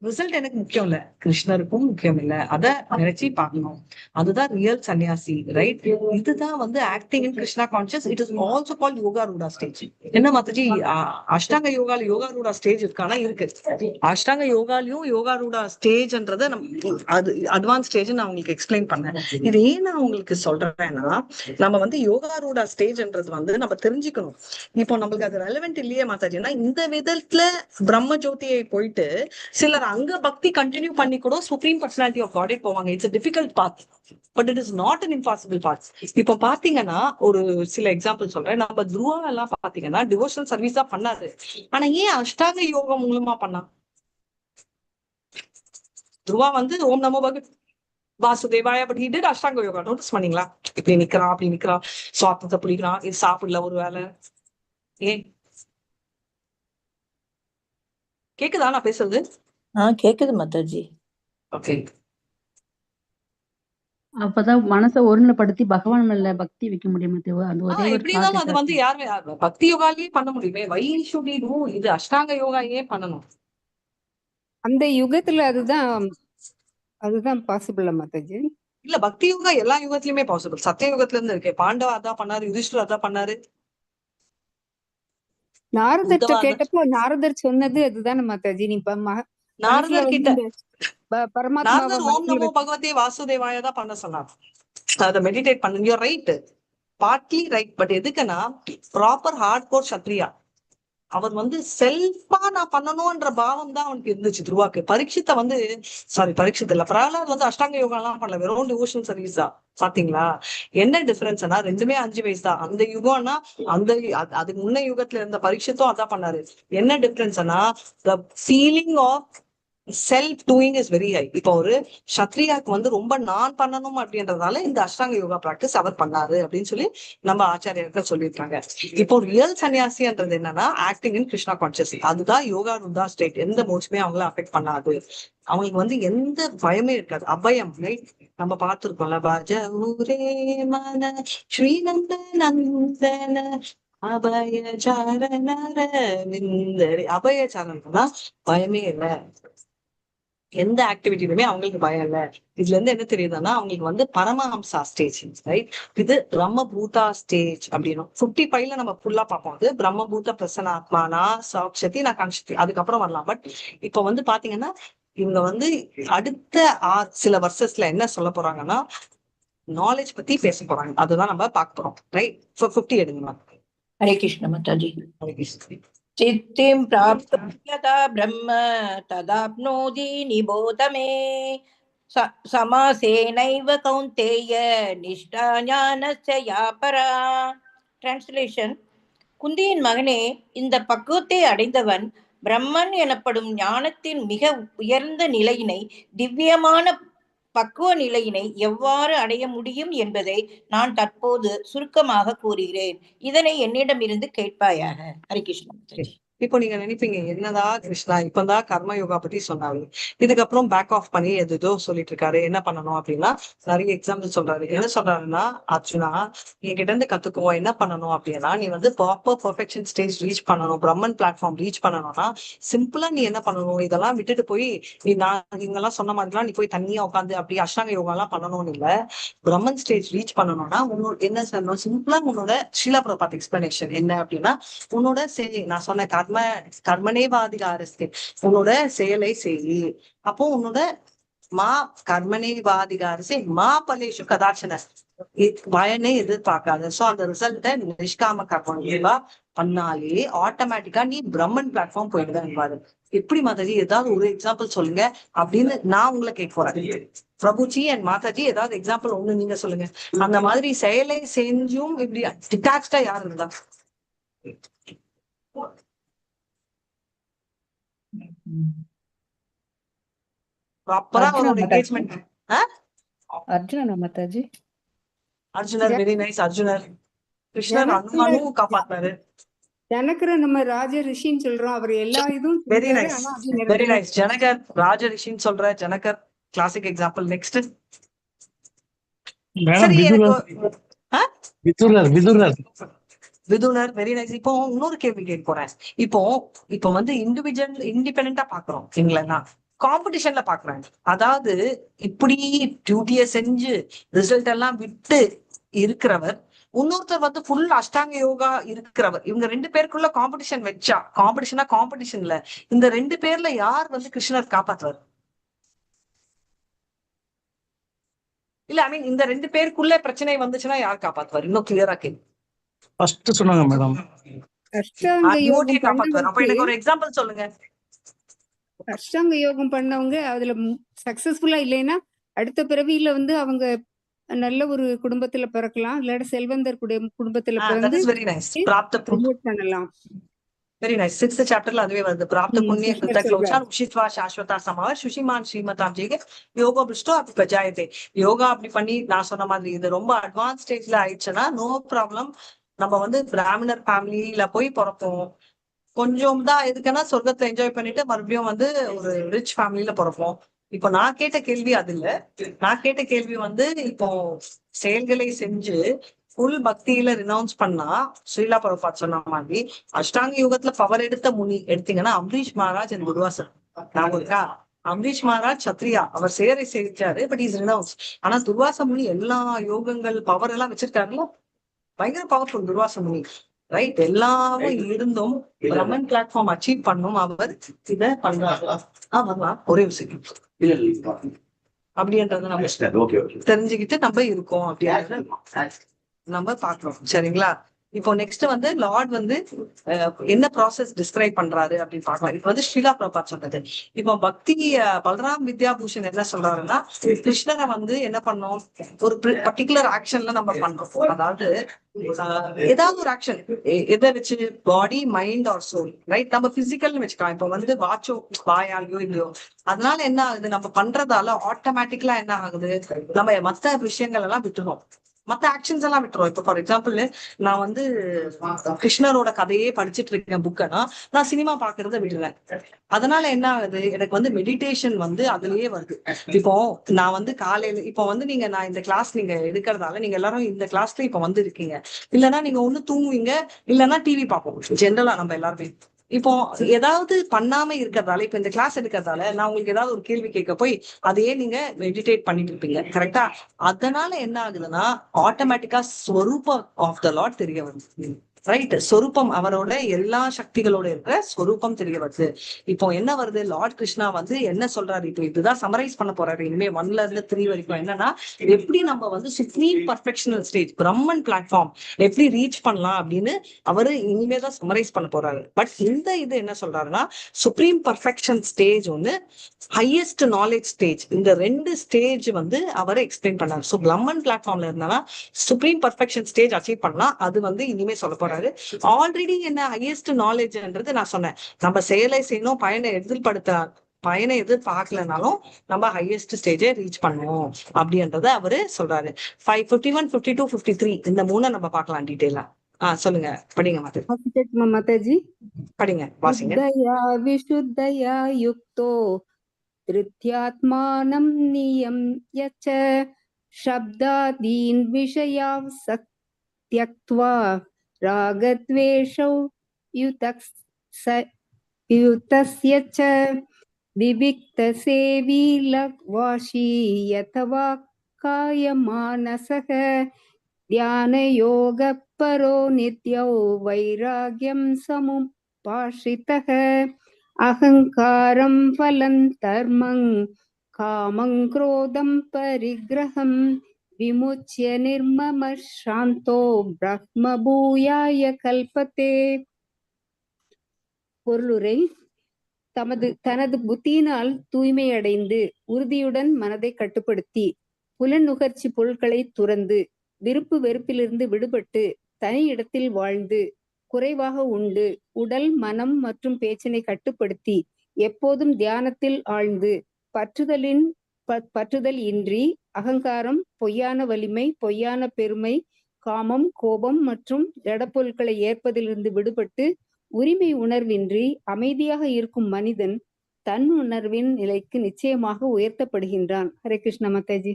ரிசல்ட் எனக்கு முக்கியம் இல்ல, கிருஷ்ணருக்கும் முக்கியம் இல்ல. அத நினைச்சு பார்க்கணும். அதுதான் ரியல் சன்னியாசி, ரைட்? இதுதான் வந்து acting in Krishna conscious. It is also called yoga ரூடா stage. என்ன மாதாஜி, அஷ்டாங்க யோகால யோகா ரூடா ஸ்டேஜ் இருக்கானா? இருக்கு. அஷ்டாங்க யோகாலையும் யோகா ரூடா ஸ்டேஜ்ன்றத அது அட்வான்ஸ் ஸ்டேஜ் நான் உங்களுக்கு எக்ஸ்பிளைன் பண்ணேன். இது ஏன் நான் உங்களுக்கு சொல்றேன்னா, நம்ம வந்து யோகா ரூடா ஸ்டேஜ்ன்றது வந்து நம்ம தெரிஞ்சுக்கணும். இப்போ நம்மளுக்கு அது ரெலவென்ட் இல்லையே மாதாஜினா, இந்த விதத்துல பிரம்ம ஜோதியை போயிட்டு சிலர் அங்க பக்தி கண்டினியூ பண்ணி கூட சுப்ரீம் பர்சனாலிட்டி ஆஃப் காடே போவாங்க. It's a difficult path, but it is not an impossible path. இப்ப பாத்தீங்கன்னா ஒரு சில எக்ஸாம்பிள் சொல்றேன். நம்ம துருவா எல்லாம் பாத்தீங்கன்னா டிவோஷனல் சர்வீஸ் தான் பண்ணாரு, ஆனா ஏன் அஷ்டாங்க யோகம் மூலமா பண்ணா? துருவா வந்து ஓம் நமோ பகவத் வாசுதேவாய, but he did Ashtanga yoga. Notice பண்ணீங்களா? இப்படி நிக்கிறான், அப்படி நிக்கிறான், சுவாசத்தை பிடிக்கிறான், இது சாப்பிடல ஒரு வேலை. ஏன் கேக்குதா நான் பேசுறது? கேக்குது மாதாஜி. ஓகே. அப்பதான் மனசை ஒருநிலைப்படுத்தி பகவான் மேல பக்தி வைக்க முடியும். அந்த ஒரே ஒரு எப்படிதான் அது வந்து யாருமே பக்தி யோகாலயே பண்ண முடியுமே. வை ஷுட் வி டு இது அஷ்டாங்க யோகா ஏன் பண்ணணும்? அந்த யுகத்துல அதுதான் பாசிபிள் மாதாஜி. இல்ல, பக்தி யோகா எல்லா யுகத்திலுமே பாசிபிள். சத்திய யுகத்துல இருந்து இருக்கு. பாண்டவா அதான் பண்ணாரு, யுதிஷ்டர் அதான் பண்ணாரு. நாரதர்கிட்ட கேட்டப்போ நாரதர் சொன்னது அதுதானே மாதாஜி. நீ நாரதர் கிட்ட பரமாத்மா ஓம் நமோ பகவதே வாசுதேவாய தான் பண்ண சொன்னார். அதை மெடிடேட் பண்ணு. You right, partly right. But எதுக்குன்னா ப்ராப்பர் ஹார்ட் கோர் சத்ரியா, அவர் வந்து செல்ஃபா நான் பண்ணணும்ன்ற பாவம் தான் அவனுக்கு இருந்துச்சு துருவாக்கு. பரீட்சித்த வந்து பரீட்சித் இல்ல, பிரகலாத் வந்து அஷ்டாங்க யோகா எல்லாம் பண்ணல, வெறும் டிவோஷனல் சர்வீஸ் தான். பாத்தீங்களா என்ன டிஃபரன்ஸ்னா, ரெண்டுமே 5 வயசு தான். அந்த யுகம்னா அந்த அதுக்கு முன்ன யுகத்துல இருந்த பரீட்சித்தும் அதான் பண்ணாரு. என்ன டிஃபரன்ஸ்னா, the feeling of self doing is very high. இப்போ ஒரு சத்ரியாக்கு வந்து ரொம்ப நான் பண்ணணும் அப்படின்றதால இந்த அஷ்டாங்க யோகா பிராக்டிஸ் அவர் பண்ணாரு அப்படின்னு சொல்லி நம்ம ஆச்சாரியர்கள் சொல்லியிருக்காங்க. இப்போ ரியல் சன்னியாசின்றது என்னன்னா, ஆக்டிங் இன் கிருஷ்ணா கான்சியஸ். அதுதான் யோகா ருந்தா ஸ்டேட். எந்த மோட்ஸ்மே அவங்கள அஃபெக்ட் பண்ணாது. அவங்களுக்கு வந்து எந்த பயமே இருக்காது, அபயம். ரைட், நம்ம பார்த்திருக்கோம்ல, பஜ ஊரே மன ஸ்ரீநந்த நந்தன அபயச்சாரண விந்தரி. அபயச்சாரணம்னா பயமே இல்லை, எந்த ஆக்டிவிட்டிலுமே அவங்களுக்கு பயம் இல்ல. இதுல இருந்து என்ன தெரியுதுன்னா, அவங்களுக்கு வந்து பரமஹம்சா ஸ்டேஜ், ரைட். இது பிரம்மபூதா ஸ்டேஜ் அப்படின்னு 55ல நம்ம ஃபுல்லா பார்ப்போம். அது பிரம்மபூத பிரசன்னாத்மானா சாட்சதி நான் காங்ஷதி, அதுக்கப்புறம் வரலாம். பட் இப்ப வந்து பாத்தீங்கன்னா, இவங்க வந்து அடுத்த சில வருஷத்துல என்ன சொல்ல போறாங்கன்னா, நாலேஜ் பத்தி பேச போறாங்க. அதுதான் நம்ம பார்க்க போறோம். ரைட், 50 எடுங்க. ஹரே கிருஷ்ண மாதாஜி. ஹரே கிருஷ்ண. சித்திம் பிராப்தோ யதா பிரம்ம ததாப்னோதி நிபோத மே சமாசேனைவ கௌந்தேய நிஷ்டா ஞானஸ்ய யா பரா. டிரான்ஸ்லேஷன்: குந்தியின் மகனே, இந்த பக்குவத்தை அடைந்தவன் பிரம்மன் எனப்படும் ஞானத்தின் மிக உயர்ந்த நிலையினை, திவ்யமான பக்குவ நிலையினை எவ்வாறு அடைய முடியும் என்பதை நான் தற்போது சுருக்கமாக கூறுகிறேன். இதனை என்னிடமிருந்து கேட்பாயாக. ஹரிகிருஷ்ண. இப்போ நீங்க நினைப்பீங்க, என்னதான் கிருஷ்ணா இப்பதான் கர்ம யோகா பத்தி சொன்னாரு, இதுக்கப்புறம் பேக் ஆஃப் பண்ணி எதோ சொல்லிட்டு இருக்காரு, என்ன பண்ணணும் அப்படின்னா நிறைய எக்ஸாம்பிள் சொல்றாரு. என்ன சொல்றாருன்னா, அர்ஜுனா என்கிட்ட இருந்து கத்துக்குவோம், என்ன பண்ணணும் அப்படின்னா, நீ வந்து ப்ராப்பர் பெர்ஃபெக்ஷன் ஸ்டேஜ் ரீச் பண்ணணும், பிரம்மன் பிளாட்ஃபார்ம் ரீச் பண்ணணும்னா சிம்பிளா நீ என்ன பண்ணணும், இதெல்லாம் விட்டுட்டு போய் நீ நான் இவங்கெல்லாம் சொன்ன மாதிரிலாம் நீ போய் தனியா உட்காந்து அப்படி அஷ்டாங்க யோகா எல்லாம் பண்ணணும்னு இல்ல. பிரம்மன் ஸ்டேஜ் ரீச் பண்ணணும்னா உன்னோட என்ன சொல்லணும், சிம்பிளா உன்னோட ஷீலா பிரபாத் எக்ஸ்பிளனேஷன் என்ன அப்படின்னா, உன்னோட நான் சொன்ன கர்மனேவாதிகாரஸ்தே, உன்னோட செயலை செய். அப்போ உன்னோட கர்மனேவாதிகாரசே மா பலேஷு கதாச்சன, பயனே எதிர்பார்க்காத. சோ அந்த ரிசல்ட்ட நிஷ்காம கர்ம பண்ணாலே ஆட்டோமேட்டிக்கா நீ பிரம்மன் பிளாட்ஃபார்ம் போயிடுதான். எப்படி மாதாஜி ஏதாவது ஒரு எக்ஸாம்பிள் சொல்லுங்க அப்படின்னு நான் உங்களை கேட்க போறேன். பிரபுஜி அண்ட் மாதாஜி ஏதாவது எக்ஸாம்பிள் ஒண்ணு நீங்க சொல்லுங்க. அந்த மாதிரி செயலை செஞ்சும் இப்படி டிட்டாச்சா யாரு இருந்தா? ப்ராப்பரா ஒரு என்கேஜ்மெண்ட். அர்ஜுனா மாதாஜி. அர்ஜுனர் வெரி நைஸ். அர்ஜுனர் கிருஷ்ணர் அனுமானும் காப்பாத்தாரு. ஜனகரை நம்ம ராஜ ரிஷின்னு சொல்றோம், அவர் எல்லா இதுவும் வெரி நைஸ், வெரி நைஸ். ஜனகர் ராஜ ரிஷின்னு சொல்ற ஜனகர் கிளாசிக் எக்ஸாம்பிள். நெக்ஸ்ட் விதுரர் வெரி நைஸ். இப்போ இன்னொரு கேள்வி கேட்க போறேன். இப்போ வந்து இண்டிபெண்டா பாக்குறோம் இல்லைன்னா காம்படிஷன்ல பாக்குறாங்க. அதாவது இப்படி டியூட்டிய செஞ்சு ரிசல்ட் எல்லாம் விட்டு இருக்கிறவர், இன்னொருத்தர் வந்து ஃபுல் அஷ்டாங்க யோகா இருக்கிறவர். இவங்க 2 பேருக்குள்ள காம்படிஷன் வச்சா, காம்படிஷன்ல இந்த 2 பேர்ல யார் வந்து கிருஷ்ணர் காப்பாற்றுவார்? இல்ல ஐ மீன் இந்த 2 பேருக்குள்ள பிரச்சனை வந்துச்சுன்னா யார் காப்பாத்துவார்? இன்னும் கிளியரா கேள்வி. ஃபர்ஸ்ட் சொன்னாங்க மேடம், அஷ்டாங்க யோகம் காப்பாத்துவார். அப்ப எனக்கு ஒரு எக்ஸாம்பிள் சொல்லுங்க. அஷ்டாங்க யோகம் பண்ணவங்க அதுல சக்சஸ்ஃபுல்லா இல்லைன்னா அடுத்த பிறவியில வந்து அவங்க நல்ல ஒரு குடும்பத்துல பிறக்கலாம், இல்லாட்ட செல்வந்தர் குடும்பத்துல பிறந்து ப்ரமோட் பண்ணலாம். Very nice. 6th சாப்டர்ல அதுவே வருது. பிராப்த புண்ணிய கிருதக்லோச்சான் உஷித்வா சாஸ்வதா சமாவர் சுஷிமான் ஸ்ரீமதாம் ஜெய்கே யோகா பிருஷ்டோ அப்படி பஜாயத்தே. யோகா அப்படி பண்ணி நான் சொன்ன மாதிரி இது ரொம்ப அட்வான்ஸ் ஸ்டேஜ்ல ஆயிடுச்சுன்னா நோ ப்ராப்ளம். நம்ம வந்து பிராமணர் ஃபேமிலியில போய் பிறப்போம், கொஞ்சம் தான் எதுக்குன்னா சொர்க்கத்துல என்ஜாய் பண்ணிட்டு மறுபடியும் வந்து ஒரு ரிச் ஃபேமிலியில பிறப்போம். இப்போ நான் கேட்ட கேள்வி அது இல்ல. நான் கேட்ட கேள்வி வந்து, இப்போ செயல்களை செஞ்சு ஃபுல் பக்தியில ரினவுன்ஸ் பண்ணா ஸ்ரீலா பிரபாத் சொன்ன மாதிரி அஷ்டாங்க யுகத்துல பவர் எடுத்த முனி எடுத்தீங்கன்னா அம்பரீஷ் மகாராஜ் அண்ட் துர்வாசன். நான் இருக்கா, அம்பரீஷ் மகாராஜ் சத்ரியா, அவர் சேரை செஞ்சாரு, பட் இஸ் ரினவுன்ஸ். ஆனா துர்வாச முனி எல்லா யோகங்கள் பவர் எல்லாம் வச்சிருக்காருல்ல, பயங்கர பவர்ஃபுல் துர்வாச முனி. ரைட், எல்லாமே இருந்தும் பிரம்மன் பிளாட்ஃபார்ம் அச்சீவ் பண்ணும் அவர் இத பண்றாரு. ஒரே விஷயம் அப்படின்றத நம்ம தெரிஞ்சுக்கிட்டு நம்ம இருக்கோம் அப்படின்றத நம்ம பாக்குறோம். சரிங்களா? இப்போ நெக்ஸ்ட் வந்து லார்ட் வந்து என்ன ப்ராசஸ் டிஸ்கிரைப் பண்றாரு அப்படின்னு பார்க்கலாம். இப்ப வந்து ஸ்ரீலா பிரபாத் சொன்னது. இப்போ பக்தி பல்ராம் வித்யாபூஷன் என்ன சொல்றாருன்னா, கிருஷ்ணரை வந்து என்ன பண்ணோம், ஒரு பர்டிகுலர் ஆக்ஷன்ல நம்ம பண்றோம். அதாவது ஏதாவது ஒரு ஆக்ஷன் எதை வச்சு, body mind or soul, right? நம்ம பிசிக்கல்னு வச்சுக்கலாம். இப்ப வந்து வாட்சோ வாயாலையோ இல்லையோ, அதனால என்ன ஆகுது, நம்ம பண்றதால ஆட்டோமேட்டிக்கலா என்ன ஆகுது, நம்ம மத்த விஷயங்கள் எல்லாம் விட்டுறோம், மத்த ஆக்ஷன்ஸ் எல்லாம் விட்டுரும். இப்ப ஃபார் எக்ஸாம்பிள் நான் வந்து கிருஷ்ணரோட கதையே படிச்சுட்டு இருக்கேன் புக்கனா, நான் சினிமா பாக்குறத விடுறேன். அதனால என்ன ஆகுது, எனக்கு வந்து மெடிடேஷன் வந்து அதுலயே வருது. இப்போ நான் வந்து காலையில இப்போ வந்து நான் இந்த கிளாஸ் நீங்க எடுக்கிறதால நீங்க எல்லாரும் இந்த கிளாஸ்ல இப்ப வந்து இருக்கீங்க. இல்லைன்னா நீங்க ஒண்ணு தூங்குவீங்க, இல்லைன்னா டிவி பார்ப்போம். ஜென்ரலா நம்ம எல்லாருமே இப்போ ஏதாவது பண்ணாம இருக்கிறதால, இப்ப இந்த கிளாஸ் எடுக்கிறதால நான் உங்களுக்கு ஏதாவது ஒரு கேள்வி கேட்க போய் அதையே நீங்க மெடிடேட் பண்ணிட்டு இருப்பீங்க, கரெக்டா? அதனால என்ன ஆகுதுன்னா ஆட்டோமேட்டிக்கா ஸ்வரூபம் ஆஃப் த லார்ட் தெரிய வருது, ரைட்? சொரூபம், அவரோட எல்லா சக்திகளோட இருக்கிற சொரூபம் தெரிய வருது. இப்போ என்ன வருது, லார்ட் கிருஷ்ணா வந்து என்ன சொல்றாரு, இப்போ இதுதான் சமரைஸ் பண்ண போறாரு இனிமே 1ல இருந்து 3 வரைக்கும். என்னன்னா, எப்படி நம்ம வந்து சுப்ரீம் பர்ஃபெக்ஷனல் ஸ்டேஜ் பிரம்மன் பிளாட்ஃபார்ம் எப்படி ரீச் பண்ணலாம் அப்படின்னு அவரு இனிமேதான் சமரைஸ் பண்ண போறாரு. பட் இந்த இது என்ன சொல்றாருன்னா, சுப்ரீம் பர்ஃபெக்ஷன் ஸ்டேஜ் ஒண்ணு, ஹையஸ்ட் நாலேஜ் ஸ்டேஜ், இந்த 2 ஸ்டேஜ் வந்து அவரை எக்ஸ்பிளைன் பண்ணாரு. ஸோ பிரம்மன் பிளாட்ஃபார்ம்ல இருந்தா சுப்ரீம் பர்ஃபெக்ஷன் ஸ்டேஜ் அச்சீவ் பண்ணலாம், அது வந்து இனிமே சொல்ல போறாரு. ஆல்ரெடி என்ன ஹையஸ்ட் நாலேஜ்ன்றது நான் சொன்னேன், நம்ம செயலை செய்யணும், பயனை எதிர்பார்க்கலனாலும் நம்ம ஹையஸ்ட் ஸ்டேஜை ரீச் பண்ணுவோம் அப்படின்றத அவரு சொல்றாரு. 51, 52, 53 இந்த 3 நம்ம பார்க்கலாம் டீடைலா. சொல்லுங்க, படிங்க மாதாஜி. படிங்க, வாசிங்க. விசுத்தயா யுக்தோ திருத்யாத்மானம் நியம்ய ச சப்தாதீன் விஷயாவ் சத்யக்த்வா ராகத்வேஷௌ யுதஸ்ய ச விவிக்த சேவி லக்வாஷி யதவா காயமானசக தியான யோக பரோ நித்யௌ வைராக்யம் சமுபாஷிதः அகங்காரம் பலம் தர்மம் காமம் குரோதம் பரிகிரகம் விமுச்ய நிர்மம சாந்தோ பிரம்ம பூயாய கல்பத்தே. பொருளுரை: தனது புத்தியினால் தூய்மையடைந்து உறுதியுடன் மனதை கட்டுப்படுத்தி புலநுகர்ச்சி பொருட்களை துறந்து விருப்பு வெறுப்பிலிருந்து விடுபட்டு தனி இடத்தில் வாழ்ந்து குறைவாக உண்டு உடல் மனம் மற்றும் பேச்சினை கட்டுப்படுத்தி எப்போதும் தியானத்தில் ஆழ்ந்து பற்றுதல் இன்றி அகங்காரம், பொய்யான வலிமை, பொய்யான பெருமை, காமம், கோபம் மற்றும் ஜடப்பொருட்களை ஏற்பதிலிருந்து விடுபட்டு உரிமை உணர்வின்றி அமைதியாக இருக்கும் மனிதன் தன் உணர்வின் நிலைக்கு நிச்சயமாக உயர்த்தப்படுகின்றான். ஹரே கிருஷ்ண மாதாஜி.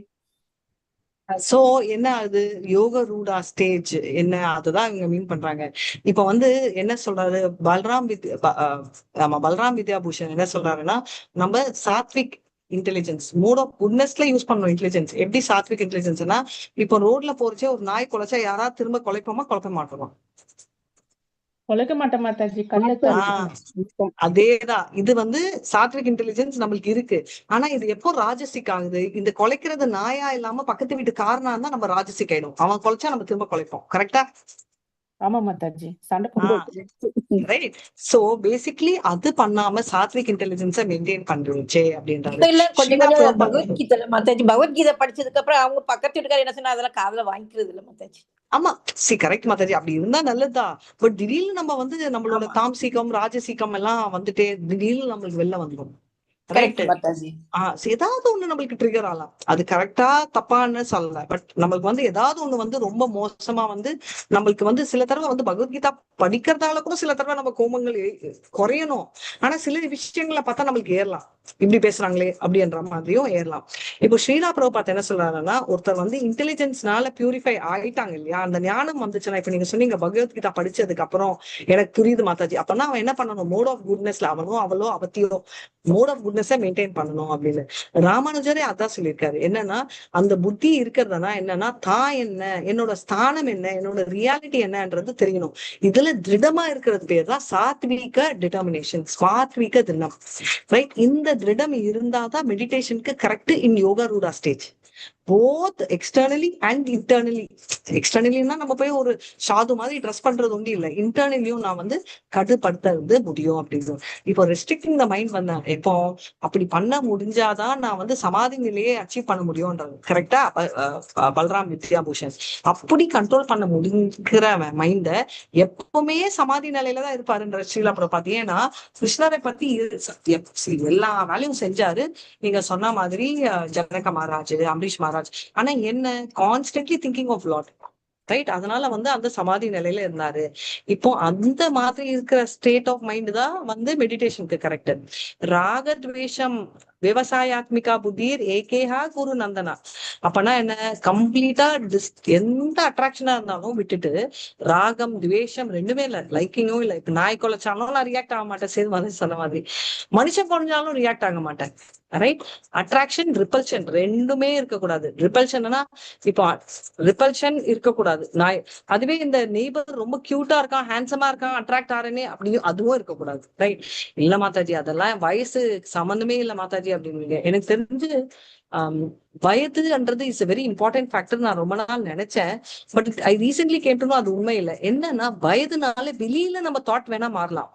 சோ என்ன ஆகுது, யோக ரூடா ஸ்டேஜ் என்ன, அதுதான் இவங்க மீன் பண்றாங்க. இப்ப வந்து என்ன சொல்றாரு பல்ராம் வித்யாபூஷன் என்ன சொல்றாருன்னா, நம்ம சாத்விக் இன்டெலிஜென்ஸ், மோட் ஆஃப் குட்னஸ்ல யூஸ் பண்ணணும் இன்டெலிஜென்ஸ். எப்படி சாத்விக் இன்டெலிஜென்ஸ்னா, இப்போ ரோட்ல போறச்சே ஒரு நாய் குலைச்சா யாராவது திரும்ப குலைக்க மாட்டோமா? கொலைக்க மாட்டேன் மாதாஜி, அதேதான். இது வந்து சாத்விக் இன்டெலிஜென்ஸ் நம்மளுக்கு இருக்கு. ஆனா இது எப்போ ராஜசிக் ஆகுது, இந்த குலைக்கிறது நாயா இல்லாம பக்கத்து வீட்டு காரணம் இருந்தா நம்ம ராஜசிக் ஆயிடும். அவன் குலைச்சா நம்ம திரும்ப குலைப்போம், கரெக்டா? ஆமா மாதாஜி, சண்டை போடுவோம். ரைட். சோ பேசிக்கலி அது பண்ணாம சாத்விக் இன்டெலிஜென்ஸை மெயின்டைன் பண்றோச்சே அப்படின்றாரு. கொஞ்சம் பகவத்கீதை மாதாஜி, பகவத்கீதை படிச்சதுக்கு அப்புறம் அவங்க பக்கத்து வீட்டுக்காரர் என்ன சொன்னா அதெல்லாம் காதுல வாங்கிக்கிறது இல்ல மாதாஜி. ஆமா, கரெக்ட் மாதாஜி, அப்படி இருந்தா நல்லதுதான். பட் திடீர்னு நம்ம வந்து நம்மளோட தாம்சீகம் ராஜசீகம் எல்லாம் வந்துட்டு திடீர்னு நம்மளுக்கு வெளில வந்துடும். ஏதாவது ஒண்ணு நம்மளுக்கு ட்ரிகர் ஆகலாம். அது கரெக்டா தப்பான்னு சொல்லல, பட் நம்மளுக்கு வந்து ஏதாவது ஒண்ணு வந்து ரொம்ப மோசமா வந்து நம்மளுக்கு வந்து சில தடவை வந்து பகவத்கீதா படிக்கிறதால கூட சில தடவை நம்ம கோபங்கள் குறையணும். ஆனா சில விஷயங்களை பார்த்தா நம்மளுக்கு ஏறலாம், இப்படி பேசுறாங்களே அப்படின்ற மாதிரியும் ஏறலாம். இப்போ ஸ்ரீலா பிரபுபாத் என்ன சொல்றாருன்னா, ஒருத்தர் வந்து இன்டெலிஜென்ஸ்னால பியூரிஃபை ஆயிட்டாங்க இல்லையா, அந்த ஞானம் வந்துச்சுன்னா, இப்ப நீங்க சொன்னீங்க பகவத்கீதா படிச்சதுக்கு அப்புறம் எனக்கு புரியுது மாதாஜி, அப்பனா அவன் என்ன பண்ணணும், மோட் ஆஃப் குட்னஸ்ல அவனோ அவளோ அவத்தியோ மோட் ஆஃப் குட்னஸை மெயின்டைன் பண்ணணும் அப்படின்னு ராமானுஜரே அதான் சொல்லியிருக்காரு. என்னன்னா, அந்த புத்தி இருக்கிறதுனா என்னன்னா, தான் என்ன, என்னோட ஸ்தானம் என்ன, என்னோட ரியாலிட்டி என்னன்றது தெரியணும். இதுல திருடமா இருக்கிறது பேர் தான் சாத்வீக டிட்டர்மினேஷன், சாத்வீக திண்ணம், ரைட்? இந்த திருடம் இருந்தாதான் மெடிடேஷனுக்கு correct in yoga ரூடா stage. Both externally and internally. எக்ஸ்டர்னலின்னா நம்ம போய் ஒரு சாது மாதிரி ட்ரெஸ் பண்றது ஒண்டி இல்லை, இன்டர்னலியும் நான் வந்து கட்டுப்படுத்த முடியும் அப்படின்னு. இப்போ ரெஸ்ட்ரிக்டிங் த மைண்ட் வந்தேன், இப்போ அப்படி பண்ண முடிஞ்சாதான் நான் வந்து சமாதி நிலையை அச்சீவ் பண்ண முடியும்ன்றது. கரெக்டா பல்ராம் வித்யாபூஷன் அப்படி கண்ட்ரோல் பண்ண முடிக்கிற மைண்ட எப்பவுமே சமாதி நிலையில தான் இருப்பாருன்ற ஸ்ரீல பிரபாத். ஏன்னா கிருஷ்ணரை பத்தி எல்லா வேலையும் செஞ்சாரு, நீங்க சொன்ன மாதிரி ஜனக மகாராஜ், அம்பரீஷ் மகாராஜ். ஆனா என்ன, constantly thinking of Lord, right? அதனால வந்து அந்த சமாதி நிலையில இருந்தாரு. இப்போ அந்த மாதிரி இருக்கிற ஸ்டேட் ஆஃப் மைண்ட் தான் வந்து மெடிடேஷனுக்கு கரெக்ட். ராகத்வேஷம் விவசாயாத்மிகா புத்திர் ஏகேஹா குரு நந்தனா. அப்பனா என்ன, கம்ப்ளீட்டா எந்த அட்ராக்ஷனா இருந்தாலும் விட்டுட்டு, ராகம் துவேஷம் ரெண்டுமே இல்லை, லைக்கிங்கும் இல்லை. இப்ப நாய் கொலைச்சாலும் நான் ரியாக்ட் ஆக மாட்டேன், சேது மாதிரி சொன்ன மாதிரி. மனுஷன் குறைஞ்சாலும் ரியாக்ட் ஆக மாட்டேன், ரைட்? அட்ராக்ஷன் ரிப்பல்ஷன் ரெண்டுமே இருக்கக்கூடாது. ரிப்பல்ஷன்னா இப்போ ரிப்பல்ஷன் இருக்கக்கூடாது. நான் அதுவே இந்த நெய்பர் ரொம்ப கியூட்டா இருக்கான், ஹேண்ட்ஸமா இருக்கான், அட்ராக்ட் ஆறேனே அப்படின்னு அதுவும் இருக்கக்கூடாது, ரைட்? இல்ல மாதாஜி, அதெல்லாம் வயசு சம்பந்தமே இல்லை மாதாஜி அப்படின்னு. எனக்கு தெரிஞ்சு வயதுன்றது இஸ் வெரி இம்பார்ட்டன்ட் ஃபேக்டர் நான் ரொம்ப நாள் நினைச்சேன். But I recently came to know அது உண்மை இல்லை. என்னன்னா வயதுனால வெளியில நம்ம தாட் வேணா மாறலாம்,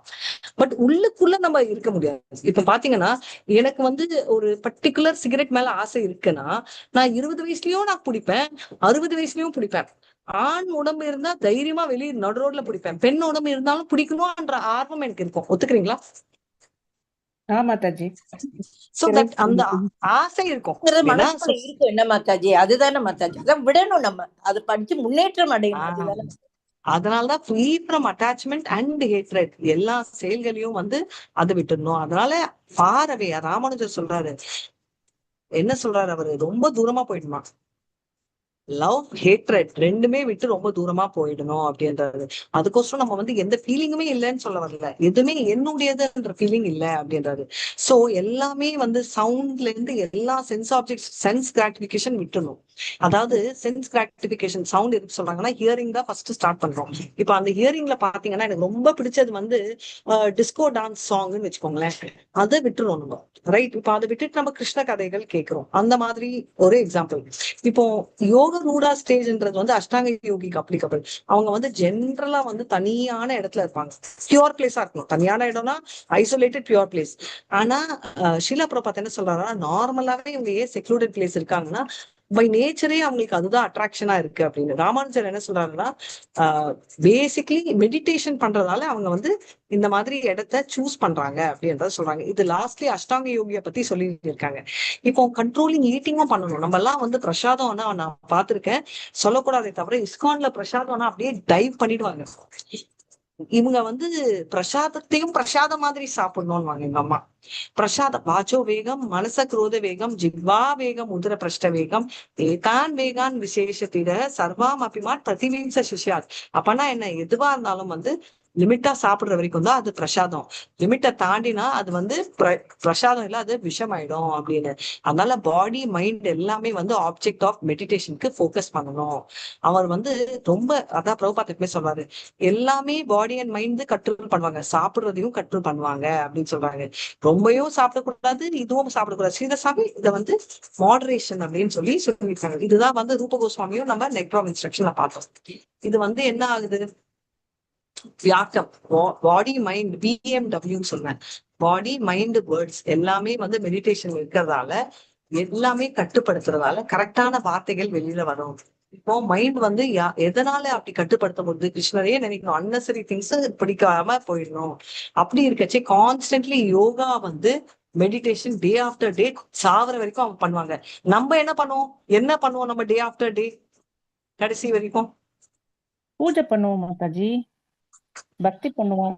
பட் உள்ளுக்குள்ள நம்ம இருக்க முடியாது. இப்ப பாத்தீங்கன்னா எனக்கு வந்து ஒரு பர்டிகுலர் சிகரெட் மேல ஆசை இருக்குன்னா, நான் 20 வயசுலயும் நான் பிடிப்பேன், 60 வயசுலயும் பிடிப்பேன். ஆண் உடம்பு இருந்தா தைரியமா வெளியே நடு ரோட்ல பிடிப்பேன், பெண் உடம்பு இருந்தாலும் பிடிக்கணும்ன்ற ஆர்வம் எனக்கு இருக்கும். ஒத்துக்கிறீங்களா? மாதாஜி. சோ தட் அந்த ஆசை இருக்கும், மனசுல இருக்கு என்ன மாதாஜி, அதுதானே மாதாஜி. அதான் விடணும், நம்ம அதை படிச்சு முன்னேற்றம் அடையணும். அதனாலதான் free from attachment and hatred, எல்லா செயல்களையும் வந்து அதை விட்டுடணும். அதனால ஃபாரவே ராமானுஜர் சொல்றாரு, என்ன சொல்றாரு அவரு, ரொம்ப தூரமா போயிடுமா, லவ் ஹேட்ரட் ரெண்டுமே விட்டு ரொம்ப தூரமா போயிடணும் அப்படின்றது. அதுக்கோசரம் நம்ம வந்து எந்த ஃபீலிங்குமே இல்லைன்னு சொல்ல வரல, எதுவுமே என்னுடையதுன்ற ஃபீலிங் இல்லை அப்படின்றது. சோ எல்லாமே வந்து சவுண்ட்ல இருந்து எல்லா சென்ஸ் ஆப்ஜெக்ட்ஸ், சென்ஸ் கிராட்டிபிகேஷன் விட்டுணும். அதாவது சென்ஸ் கிராட்டிபிகேஷன் சவுண்ட் எதுக்கு சொல்றாங்கன்னா, ஹியரிங் தான் ஃபர்ஸ்ட் ஸ்டார்ட் பண்றோம். இப்ப அந்த ஹியரிங்ல பாத்தீங்கன்னா எனக்கு ரொம்ப பிடிச்சது வந்து டிஸ்கோ டான்ஸ் சாங்னு வச்சுக்கோங்களேன், அதை விட்டுருவோம் நம்ம, ரைட்? இப்ப அதை விட்டுட்டு நம்ம கிருஷ்ண கதைகள் கேட்கிறோம், அந்த மாதிரி ஒரு எக்ஸாம்பிள். இப்போ யோக ரூடா ஸ்டேஜ்ன்றது வந்து அஷ்டாங்க யோகிக்கு அப்ளிகபிள். அவங்க வந்து ஜென்ரலா வந்து தனியான இடத்துல இருப்பாங்க, பியூர் பிளேஸா இருக்கணும். தனியான இடம்னா ஐசோலேட்டட் பியூர் பிளேஸ். ஆனா ஷீலா பிரபாத் என்ன சொல்றாருன்னா, நார்மலாவே இவங்க ஏன் செக்லூடட் பிளேஸ் இருக்காங்கன்னா, பை நேச்சரே அவங்களுக்கு அதுதான் அட்ராக்ஷனா இருக்கு அப்படின்னு. ராமானுஜர் என்ன சொல்றாருன்னா, பேசிக்லி மெடிடேஷன் பண்றதால அவங்க வந்து இந்த மாதிரி இடத்த சூஸ் பண்றாங்க அப்படின்றத சொல்றாங்க. இது லாஸ்ட்லி அஷ்டாங்க யோகிய பத்தி சொல்லிட்டு இருக்காங்க. இப்போ கண்ட்ரோலிங் ஈட்டிங்கும் பண்ணணும். நம்ம எல்லாம் வந்து பிரசாதம்னா நான் பார்த்திருக்கேன், சொல்லக்கூடாதே தவிர இஸ்கான்ல பிரசாதம்னா அப்படியே டைவ் பண்ணிடுவாங்க. இவங்க வந்து பிரசாதத்தையும் பிரசாதம் மாதிரி சாப்பிடணும்னு எங்க அம்மா. பிரசாத வாச்சோ வேகம், மனச குரோத வேகம், ஜிக்வா வேகம், உதர பிரஷ்ட வேகம், ஏதான் வேகான் விசேஷத்திட சர்வாம் அபிமான் பிரதிவிம்ச சிஷ்யாத். அப்பனா என்ன, எதுவா இருந்தாலும் வந்து லிமிட்டா சாப்பிடுற வரைக்கும் தான் அது பிரசாதம், லிமிட்டை தாண்டினா அது வந்து பிரசாதம் இல்ல, அது விஷமாயிடும் அப்படின்னு. அதனால பாடி மைண்ட் எல்லாமே வந்து ஆப்ஜெக்ட் ஆஃப் மெடிடேஷனுக்கு ஃபோக்கஸ் பண்ணணும். அவர் வந்து ரொம்ப அதான் பிரபுபாத் எப்பவுமே சொல்றாரு, எல்லாமே பாடி அண்ட் மைண்ட் கண்ட்ரோல் பண்ணுவாங்க, சாப்பிடுறதையும் கண்ட்ரோல் பண்ணுவாங்க அப்படின்னு சொல்றாங்க. ரொம்பவும் சாப்பிடக்கூடாது, இதுவும் சாப்பிடக்கூடாது. ஸ்ரீதசாமி இதை வந்து மாடரேஷன் அப்படின்னு சொல்லியிருக்காங்க. இதுதான் வந்து ரூப கோஸ்வாமியும் நம்ம நெக்ட்ரா இன்ஸ்ட்ரக்ஷன்ல பார்த்தோம். இது வந்து என்ன ஆகுது, வியாக்கம், பாடி மைண்ட் BMW சொன்னேன், பாடி மைண்ட் வேர்ட்ஸ் எல்லாமே வந்து மெடிடேஷன் இருக்கிறதால எல்லாமே கட்டுப்படுத்துறதால கரெக்டான வார்த்தைகள் வெளியில வரும். இப்போ மைண்ட் வந்து எதனால அப்படி கட்டுப்படுத்த முடியுது, கிருஷ்ணரையே நினைக்கணும், அன்னெசரி திங்ஸ் பிடிக்காம போயிடணும். அப்படி இருக்கச்சே கான்ஸ்டன்ட்லி யோகா வந்து மெடிடேஷன் டே ஆஃப்டர் டே சாவர வரைக்கும் அவங்க பண்ணுவாங்க. நம்ம என்ன பண்ணுவோம் நம்ம டே ஆஃப்டர் டே கடைசி வரைக்கும் பூஜை பண்ணுவோம் மாதாஜி, பக்தி பண்ணுவோம்.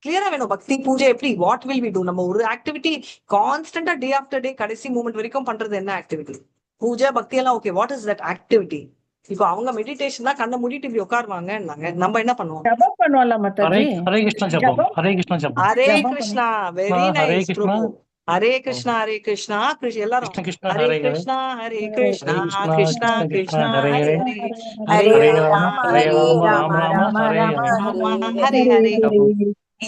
கிளியரா வேணும். பக்தி பூஜை எப்படி, வாட் வில் வி டூ? நம்ம ஒரு ஆக்டிவிட்டி கான்ஸ்டன்டா டே ஆஃப்டர் டே கடைசி மூமெண்ட் வரைக்கும் பண்றது என்ன ஆக்டிவிட்டி? பூஜை பக்தி எல்லாம் okay, what is that activity? இப்போ அவங்க மெடிடேஷன் தான் கண்ணை மூடிட்டு இப்படி உட்காருவாங்க, நம்ம என்ன பண்ணுவோம்? ஜபம் பண்ணுவோம்ல மாதாஜி, ஹரே கிருஷ்ணா ஜபம், ஹரே கிருஷ்ணா ஜபம், ஹரே கிருஷ்ணா, வெரி நைஸ் பிரபு. ஹரே கிருஷ்ணா ஹரே கிருஷ்ணா, எல்லாரும் ஹரே கிருஷ்ணா ஹரே கிருஷ்ணா கிருஷ்ணா கிருஷ்ணா ஹரே ஹரே, ஹரே ராம ஹரே ராம ராம ராம ஹரே ஹரே.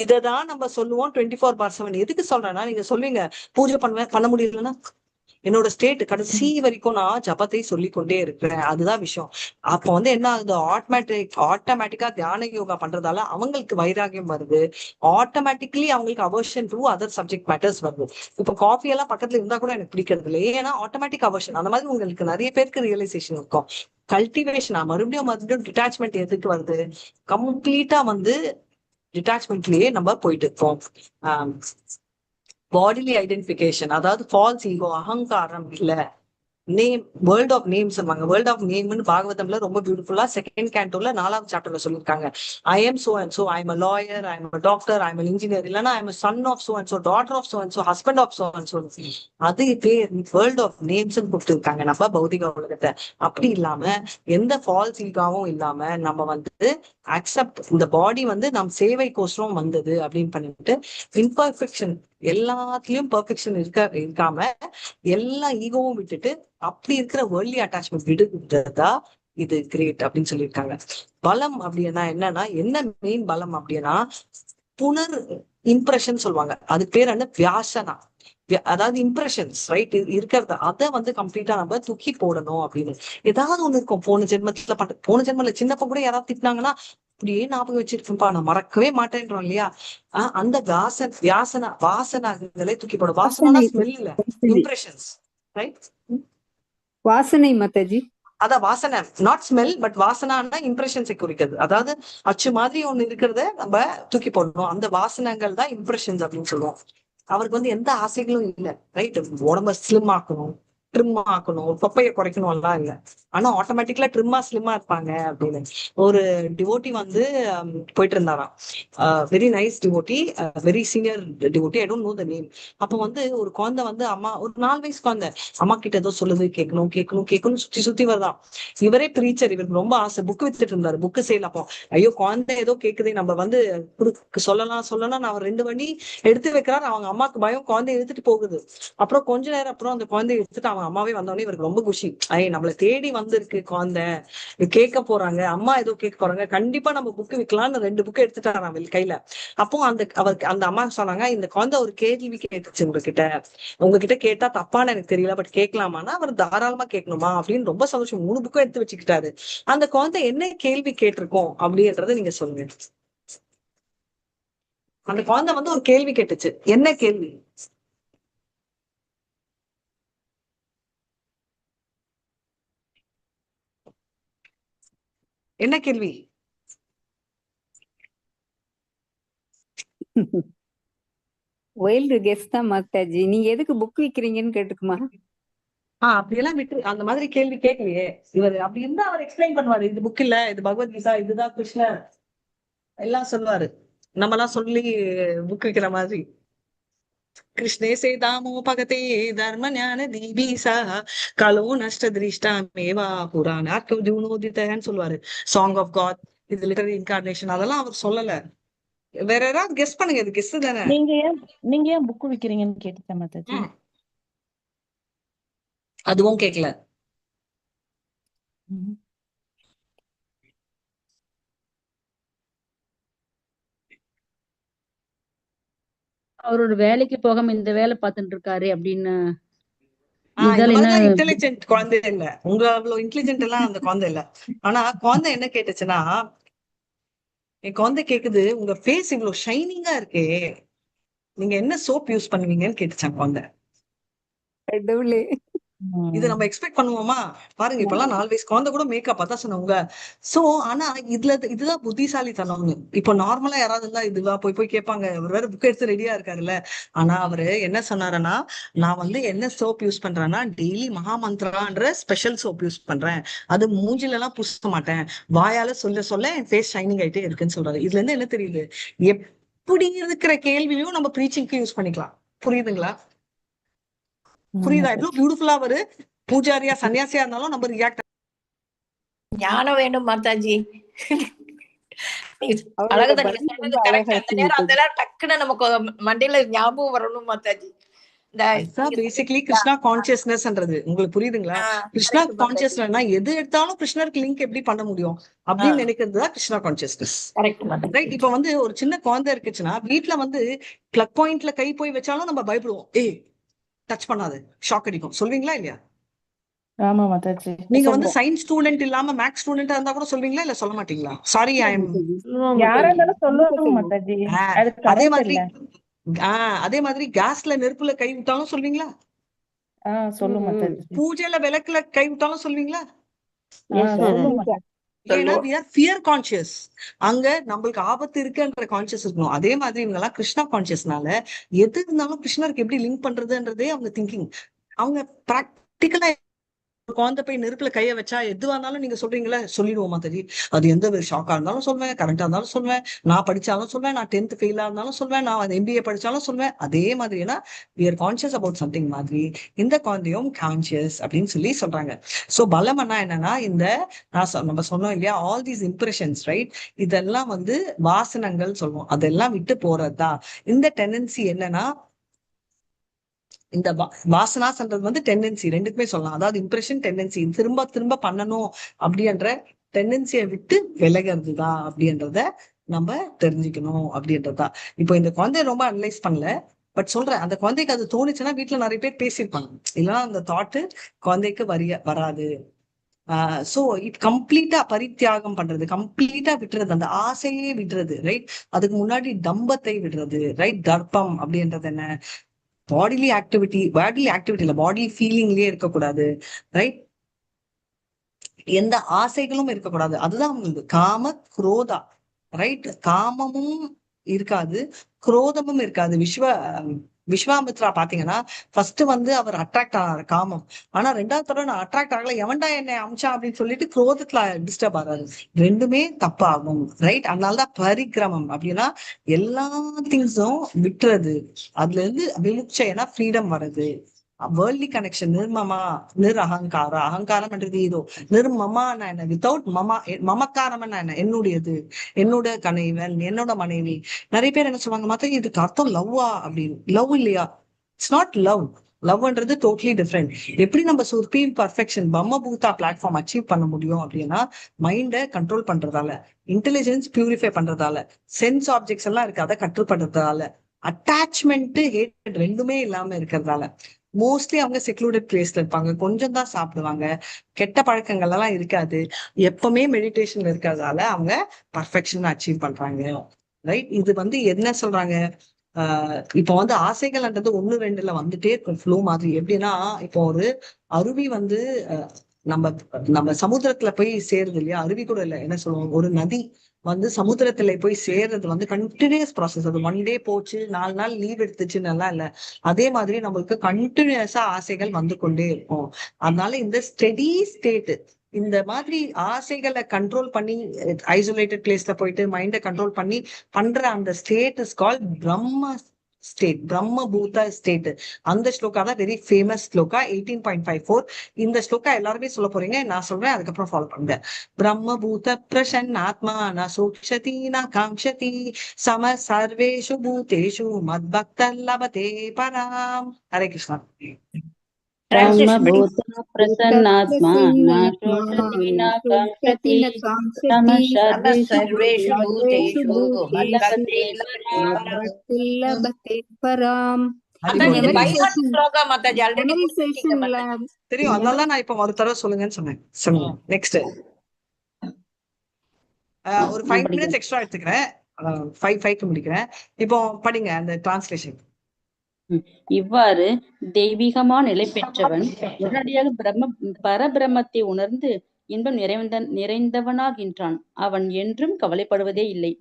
இததான் நம்ம சொல்லுவோம் 24/7. எதுக்கு சொல்றேன்னா, நீங்க சொல்லுவீங்க பூஜை பண்ண முடியலன்னா, என்னோட ஸ்டேட் கடைசி வரைக்கும் நான் ஜபத்தை சொல்லி கொண்டே இருக்கிறேன். அதுதான் விஷயம். அப்போ வந்து என்ன ஆகுது, ஆட்டோமேட்டிக்கா தியான யோகா பண்றதால அவங்களுக்கு வைராகியம் வருது. ஆட்டோமேட்டிக்கலி அவங்களுக்கு aversion to other subject matters வருது. இப்ப காஃபி எல்லாம் பக்கத்துல இருந்தா கூட எனக்கு பிடிக்கிறது இல்லை, ஏன்னா ஆட்டோமேட்டிக் அவர்ஷன். அந்த மாதிரி உங்களுக்கு நிறைய பேருக்கு ரியலைசேஷன் இருக்கும். கல்டிவேஷனா மறுபடியும் டிட்டாச்மெண்ட் எதுக்கு வருது, கம்ப்ளீட்டா வந்து டிட்டாச்மெண்ட்லயே நம்ம போயிட்டு இருக்கோம். பாடிலி ஐடென்டிபிகேஷன், அதாவது ஃபால்ஸ் ஈகோ, அகங்காரம் இல்ல. நேம், வேர்ல்ட் ஆஃப் நேம் சொல்லுவாங்க. வேர்ல்ட் ஆஃப் நேம்னு பாகவதம்ல ரொம்ப பியூட்டிஃபுல்லா செகண்ட் கேண்டோல 4வது சாப்டர்ல சொல்லியிருக்காங்க. I am so and so, I am a lawyer, I am a doctor, I am an engineer, இல்லைன்னா I am son of so and so, daughter of so and so, husband of so and so. அது பேர் வேர்ல்ட் ஆஃப் நேம்ஸ் கொடுத்துருக்காங்க நம்ம பௌதிக உலகத்தை. அப்படி இல்லாம எந்த ஃபால்ஸ் ஈகாவும் இல்லாம நம்ம வந்து அக்செப்ட், இந்த பாடி வந்து நம் சேவைக்கோசரம் வந்தது அப்படின்னு பண்ணிட்டு, இம்பர்ஃபெக்ஷன் எல்லாத்துலயும் பெர்ஃபெக்ஷன் இருக்காம எல்லா ஈகோவும் விட்டுட்டு அப்படி இருக்கிற வேர்ல்ட்லி அட்டாச்மெண்ட் விடுதா இது கிரேட் அப்படின்னு சொல்லியிருக்காங்க. பலம் அப்படின்னா என்னன்னா, என்ன மெயின் பலம் அப்படின்னா புனர் இம்ப்ரெஷன் சொல்லுவாங்க. அது பேர் என்ன, வியாசனா. அதாவது இம்ப்ரெஷன்ஸ் ரைட் இருக்கிறத அதை வந்து கம்ப்ளீட்டா நம்ம தூக்கி போடணும் அப்படின்னு. ஏதாவது ஒண்ணு இருக்கும் போன ஜென்மத்துல சின்னப்ப கூட யாராவது திட்டினாங்கன்னா அப்படியே ஞாபகம் வச்சிருக்கேன்ப்பா, நான் மறக்கவே மாட்டேன்றோம் இல்லையா. அந்த வாசனாகளை தூக்கி போடும். வாசனா ஸ்மெல் இல்ல, இம்ப்ரெஷன்ஸ் ரைட். வாசனை மாதாஜி, அதான் வாசனை, நாட் ஸ்மெல், பட் வாசனான்னா இம்ப்ரெஷன்ஸை குறிக்கிறது. அதாவது அச்சு மாதிரி ஒண்ணு இருக்கிறத நம்ம தூக்கி போடணும். அந்த வாசனங்கள் தான் இம்ப்ரெஷன்ஸ் அப்படின்னு சொல்லுவோம். அவருக்கு வந்து எந்த ஆசைகளும் இல்லை ரைட். உடம்ப ஸ்லிம் ஆக்கணும், ட்ரிம் ஆக்கணும், தொப்பையை குறைக்கணும் எல்லாம் இல்லை. ஆனா ஆட்டோமேட்டிக்கலா ட்ரிம்மா ஸ்லிம்மா இருப்பாங்க அப்படின்னு. ஒரு டிவோட்டி வந்து போயிட்டு இருந்தாராம். Very nice devotee, very senior devotee, I don't know the name. அப்போ வந்து ஒரு குழந்தை வந்து அம்மா, ஒரு 4 வயசு குழந்தை அம்மா கிட்ட ஏதோ சொல்லுது, கேட்கணும் சுத்தி வருதான். இவரே ப்ரீச்சர், இவருக்கு ரொம்ப ஆசை, புக்கு வித்துட்டு இருந்தாரு, புக்கு சேல். அப்போ ஐயோ குழந்தை ஏதோ கேக்குது, நம்ம வந்து சொல்லலாம் நான் 2 வண்டி எடுத்து வைக்கிறாரு. அவங்க அம்மாக்கு பயம், குழந்தைய எடுத்துட்டு போகுது. அப்புறம் கொஞ்ச நேரம் அப்புறம் அந்த குழந்தைய எடுத்துட்டு அவங்க அம்மாவே வந்தோடனே இவருக்கு ரொம்ப குஷி. நம்மளை தேடி வந்திருக்கு குழந்தை, கேட்க போறாங்க, அம்மா ஏதோ கேட்க போறாங்க, கண்டிப்பா நம்ம புக்கு விற்கலாம்னு 2 புக்கு எடுத்துட்டாராம் கையில. அப்போ அந்த அம்மா சொன்னாங்க, இந்த குழந்தை ஒரு கேள்வி கேட்டுச்சு உங்ககிட்ட கேட்டா தப்பான்னு எனக்கு தெரியல, பட் கேட்கலாமான்னா அவர் தாராளமா கேட்கணுமா அப்படின்னு ரொம்ப சந்தோஷம். 3 புக்கும் எடுத்து வச்சுக்கிட்டாரு. அந்த குழந்தை என்ன கேள்வி கேட்டிருக்கோம் அப்படின்றத நீங்க சொல்லுங்க. அந்த குழந்தை வந்து ஒரு கேள்வி கேட்டுச்சு, என்ன கேள்வி? என்ன கேள்வி? வைல்டு கெஸ் தான் மாதாஜி. நீங்க எதுக்கு புக் விக்கிறீங்கன்னு கேட்டுக்குமா? அப்படியெல்லாம் விட்டு அந்த மாதிரி கேள்வி கேட்கலையே இவர். அப்படி இருந்தா அவர் எக்ஸ்பிளைன் பண்ணுவாரு, இது புக் இல்ல, இது பகவத்கீதா, இதுதான் கிருஷ்ணர் எல்லாம் சொல்லுவாரு. நம்ம எல்லாம் சொல்லி புக் விக்கிற மாதிரி. கிருஷ்ணே சேதாமோ பகதே தர்ம ஞான தீபீசா கலோ நஷ்ட திருஷ்டா மேவா புராணாத்னோதிதன்னு சொல்லுவாரு. சாங் ஆஃப் காட், இது லிட்டரரி இன்கார்னேஷன், அதெல்லாம் அவர் சொல்லல. வேற யாராவது கெஸ் பண்ணுங்க, இது கெஸ் தானே. நீங்க ஏன் புக்கு விக்கிறீங்கன்னு கேட்டுட்டேன் மாதாஜி. அதுவும் கேட்கல. அவரோட வேலைக்கு போகாம இந்த வேலை பார்த்துட்டு இருக்காரு அப்படின்னு. இன்டெலிஜென்ட் குழந்தை இல்ல, உங்க அவ்வளவு இன்டெலிஜென்ட் எல்லாம் அந்த குழந்தை இல்ல. ஆனா குழந்தை என்ன கேட்டுச்சுன்னா, என் குழந்தை கேக்குது, உங்க ஃபேஸ் இவ்வளவு ஷைனிங்கா இருக்கே, நீங்க என்ன சோப் யூஸ் பண்ணுவீங்கன்னு கேட்டுச்சான் குழந்தை. இது நம்ம எக்ஸ்பெக்ட் பண்ணுவோமா? பாருங்க, இப்பெல்லாம் 4 வயசு குழந்தை கூட மேக்கப் அதான் சொன்னவங்க. சோ ஆனா இதுதான் புத்திசாலித்தனம்னு. இப்போ நார்மலா யாராவது இருந்தா இதுவா போய் கேட்பாங்க. அவர் வேற புக் எடுத்து ரெடியா இருக்காருல்ல. ஆனா அவரு என்ன சொன்னாருன்னா, நான் வந்து என்ன சோப் யூஸ் பண்றேன்னா டெய்லி மகாமந்திரான்ற ஸ்பெஷல் சோப் யூஸ் பண்றேன். அது மூஞ்சில எல்லாம் பூச மாட்டேன், வாயால சொல்ல என் ஃபேஸ் ஷைனிங் ஆயிட்டே இருக்குன்னு சொல்றாரு. இதுல இருந்து என்ன தெரியுது, எப்படி இருக்கிற கேள்வியும் நம்ம ப்ரீச்சிங்க்கு யூஸ் பண்ணிக்கலாம். புரியுதுங்களா? புரியுதா? எவ்வளவு பியூட்டிஃபுல்லா அவரு பூஜாரியா சன்னியாசியா இருந்தாலும் நம்ம ரியாக்ட். ஞானம் வேண்டும் மாதாஜி. அழகுதான் நீங்க சொன்னது கரெக்ட். அந்த நேரம் டக்குன்னு நமக்கு மண்டையில ஞாபகம் வரணும் மாதாஜி. பேசிக்கலி கிருஷ்ணா கான்சியஸ்னஸ்ன்றது உங்களுக்கு புரியுதுங்களா? கிருஷ்ணா கான்சியஸ்னா எது எடுத்தாலும் கிருஷ்ணருக்கு லிங்க் எப்படி பண்ண முடியும் அப்படின்னு நினைக்கிறதுதான் கிருஷ்ணா கான்சியஸ்னஸ். ரைட். இப்ப வந்து ஒரு சின்ன குழந்தை இருக்குச்சுன்னா வீட்டுல வந்து பிளக் பாயிண்ட்ல கை போய் வச்சாலும் நம்ம பயப்படுவோம். டச் பண்ணாது, ஷாக் அடிக்கும். சொல்வீங்களா இல்லையா? ஆமா மாதாஜி நீங்க வந்து சொல்வோம். சயின்ஸ் ஸ்டூடெண்ட் இல்லாம மேக்ஸ் ஸ்டூடெண்டா இருந்தா கூட சொல்வீங்களா இல்ல சொல்ல மாட்டீங்களா? சாரி ஐ எம் சொல்லுவாங்க யாரா மாதாஜி. இருந்தாலும் சொல்லுவாங்க மாதாஜி. அது அதே கரெக்ட் மாதிரி இல்ல. அதே மாதிரி கேஸ்ல நெருப்புல கை விட்டாலும் சொல்வீங்களா? சொல்லும் மாதாஜி. பூஜையில விளக்குல கை விட்டாலும் சொல்வீங்களா? சொல்லும் மாதாஜி. ஏன்னா சொல்லுவோம். we are fear conscious. அங்க நம்மளுக்கு ஆபத்து இருக்குன்ற கான்சியஸ் இருக்கணும். அதே மாதிரி இவங்க எல்லாம் கிருஷ்ணா கான்சியஸ்னால எது இருந்தாலும் கிருஷ்ணருக்கு எப்படி லிங்க் பண்றதுன்றதே அவங்க திங்கிங். அவங்க பிராக்டிக்கலா குழந்தை போய் நெருப்புல கைய வச்சா எதுவா இருந்தாலும் நீங்க சொல்றீங்களா? சொல்லிடுவோம் மாதாஜி. அது எந்த ஷாக்கா இருந்தாலும் சொல்வேன், கரெக்டா இருந்தாலும் சொல்வேன், நான் படிச்சாலும் சொல்வேன், நான் 10th ஃபெயிலா இருந்தாலும் சொல்வேன், நான் MBA படிச்சாலும் சொல்வேன். அதே மாதிரி ஏன்னா we are conscious about something மாதிரி இந்த குழந்தையும் கான்சியஸ் அப்படின்னு சொல்லி சொல்றாங்க. சோ பலம்னா என்னன்னா இந்த நம்ம சொன்னோம் இல்லையா, ஆல் தீஸ் இம்ப்ரெஷன்ஸ் ரைட், இதெல்லாம் வந்து வாசனங்கள் சொல்லுவோம். அதெல்லாம் விட்டு போறதா இந்த டெண்டன்சி. என்னன்னா இந்த வாசனாஸ்ன்றது வந்து டெண்டன்சி, ரெண்டுக்குமே சொல்லலாம். அதாவது இம்ப்ரெஷன், டெண்டன்சி, திரும்ப திரும்ப பண்ணணும் அப்படின்ற டெண்டன்சியை விட்டு விலகிறதுதான் அப்படின்றத நம்ம தெரிஞ்சுக்கணும் அப்படின்றதா. இப்போ இந்த குழந்தைய ரொம்ப அனலைஸ் பண்ணல, பட் சொல்றேன், அந்த குழந்தைக்கு அது தோணுச்சுன்னா வீட்டுல நிறைய பேர் பேசியிருப்பாங்க, இல்லைன்னா அந்த தாட்டு குழந்தைக்கு வராது. சோ இது கம்ப்ளீட்டா பரித்தியாகம் பண்றது, கம்ப்ளீட்டா விட்டுறது, அந்த ஆசையே விடுறது ரைட். அதுக்கு முன்னாடி தம்பத்தை விடுறது ரைட். தர்ப்பம் அப்படின்றது என்ன? பாடிலி ஆக்டிவிட்டி இல்ல, பாடி ஃபீலிங்லயே இருக்கக்கூடாது ரைட். எந்த ஆசைகளும் இருக்கக்கூடாது. அதுதான் உங்களுக்கு காம குரோதா ரைட். காமமும் இருக்காது, குரோதமும் இருக்காது. விஸ்வாமித்ரா பாத்தீங்கன்னா ஃபர்ஸ்ட் வந்து அவர் அட்ராக்ட் ஆனார் காமம். ஆனா ரெண்டாவது தடவை நான் அட்ராக்ட் ஆகல, எவன்டா என்னை அமிச்சா அப்படின்னு சொல்லிட்டு குரோதத்துல டிஸ்டர்ப் ஆகாது. ரெண்டுமே தப்பாகும் ரைட். அதனாலதான் பரிக்கிரமம் அப்படின்னா எல்லா திங்ஸும் விட்டுறது, அதுல இருந்து விமுக்சைனா ஃப்ரீடம் வருது. வேர்ல்ட்லி கனெக்ஷன், நிர்மமா அகங்காரம். அகங்காரம்ன்றது இதோ நிர்மமா என்ன, வித்தவுட் மமக்காரம் என்ன, என்னுடையது, என்னோட கணவன், என்னோட மனைவி. நிறைய பேர் என்ன சொல்லுவாங்க, மத்த இதுக்கு அர்த்தம் லவ்வா அப்படின்னு. லவ் இல்லையா, இட்ஸ் நாட் லவ். லவ்ன்றது டோட்டலி டிஃப்ரெண்ட். எப்படி நம்ம சுப்ரீம் பர்ஃபெக்ஷன் பிரம்மபூதா பிளாட்ஃபார்ம் அச்சீவ் பண்ண முடியும் அப்படின்னா மைண்டை கண்ட்ரோல் பண்றதால, இன்டெலிஜென்ஸ் பியூரிஃபை பண்றதால, சென்ஸ் ஆப்ஜெக்ட்ஸ் எல்லாம் இருக்கு அதை கட்டுப்படுறதால, அட்டாச்மெண்ட் ஹேட் ரெண்டுமே இல்லாம இருக்கிறதால. மோஸ்ட்லி அவங்க செக்லூடட் பிளேஸ்ல இருப்பாங்க, கொஞ்சம் தான் சாப்பிடுவாங்க, கெட்ட பழக்கங்கள் எல்லாம் இருக்காது, எப்பவுமே மெடிடேஷன்ல இருக்கிறதால அவங்க பர்ஃபெக்ஷன் அச்சீவ் பண்றாங்க ரைட். இது வந்து என்ன சொல்றாங்க, இப்போ வந்து ஆசைகள்ன்றது 1-2ல வந்துட்டே இருக்கும் ஃப்ளோ மாதிரி. எப்படின்னா இப்போ ஒரு அருவி வந்து நம்ம நம்ம சமுத்திரத்துல போய் சேருது இல்லையா, அருவி கூட இல்ல, என்ன சொல்லுவோம், ஒரு நதி வந்து சமுத்திரத்துல போய் சேர்றது வந்து கண்டினியூஸ் ப்ராசஸ். அது 1 டே போச்சு, 4 நாள் லீவ் எடுத்துச்சுன்னு எல்லாம் இல்ல. அதே மாதிரி நம்மளுக்கு கண்டினியூஸா ஆசைகள் வந்து கொண்டே இருக்கும். அதனால இந்த ஸ்டெடி ஸ்டேட், இந்த மாதிரி ஆசைகளை கண்ட்ரோல் பண்ணி ஐசோலேட்டட் பிளேஸ்ல போயிட்டு மைண்டை கண்ட்ரோல் பண்ணி பண்ற அந்த ஸ்டேட் இஸ் கால்ட் பிரம்ம ஸ்டேட், பிரம்மபூத ஸ்டேட். அந்த ஸ்லோகா தான் வெரி ஃபேமஸ் ஸ்லோகா 18.54. இந்த ஸ்லோகா எல்லாருமே சொல்ல போறீங்க, நான் சொல்றேன், அதுக்கப்புறம் ஃபாலோ பண்ணுங்க. பிரம்மபூத பிரசன்னாத்மா ந சூக்ஷதி ந காங்க்ஷதி சம சர்வேஷு பூதேஷு மத்பக்த லபதே பராம். ஹரே கிருஷ்ணா. டிரான்ஸ்லேஷன் படி. ब्रह्मभूत प्रसन्नात्मा न शोचति न काङ्क्षति சம सर्वेषु சர்வேஷு பூதேஷு மத்பக்தே லபதே பராம். மாதாஜி இது by heart Memorization- shloka Mataji, already memorization-ல தெரியும், அதனால நான் இப்ப ஒரு தடவை சொல்லுங்கன்னு சொன்னேன். சொல்லுங்க நெக்ஸ்ட். ஒரு 5 minutes எக்ஸ்ட்ரா எடுத்துக்கிறேன், 5:05 முடிக்கிறேன். இப்போ படிங்க அந்த டிரான்ஸ்லேஷன். இவ்வாறு தெய்வீகமான நிலை பெற்றவன் உடனடியாக பரபிரம்மத்தை உணர்ந்து இன்பம் நிறைந்தவனாகின்றான். அவன் என்றும் கவலைப்படுவதே இல்லை,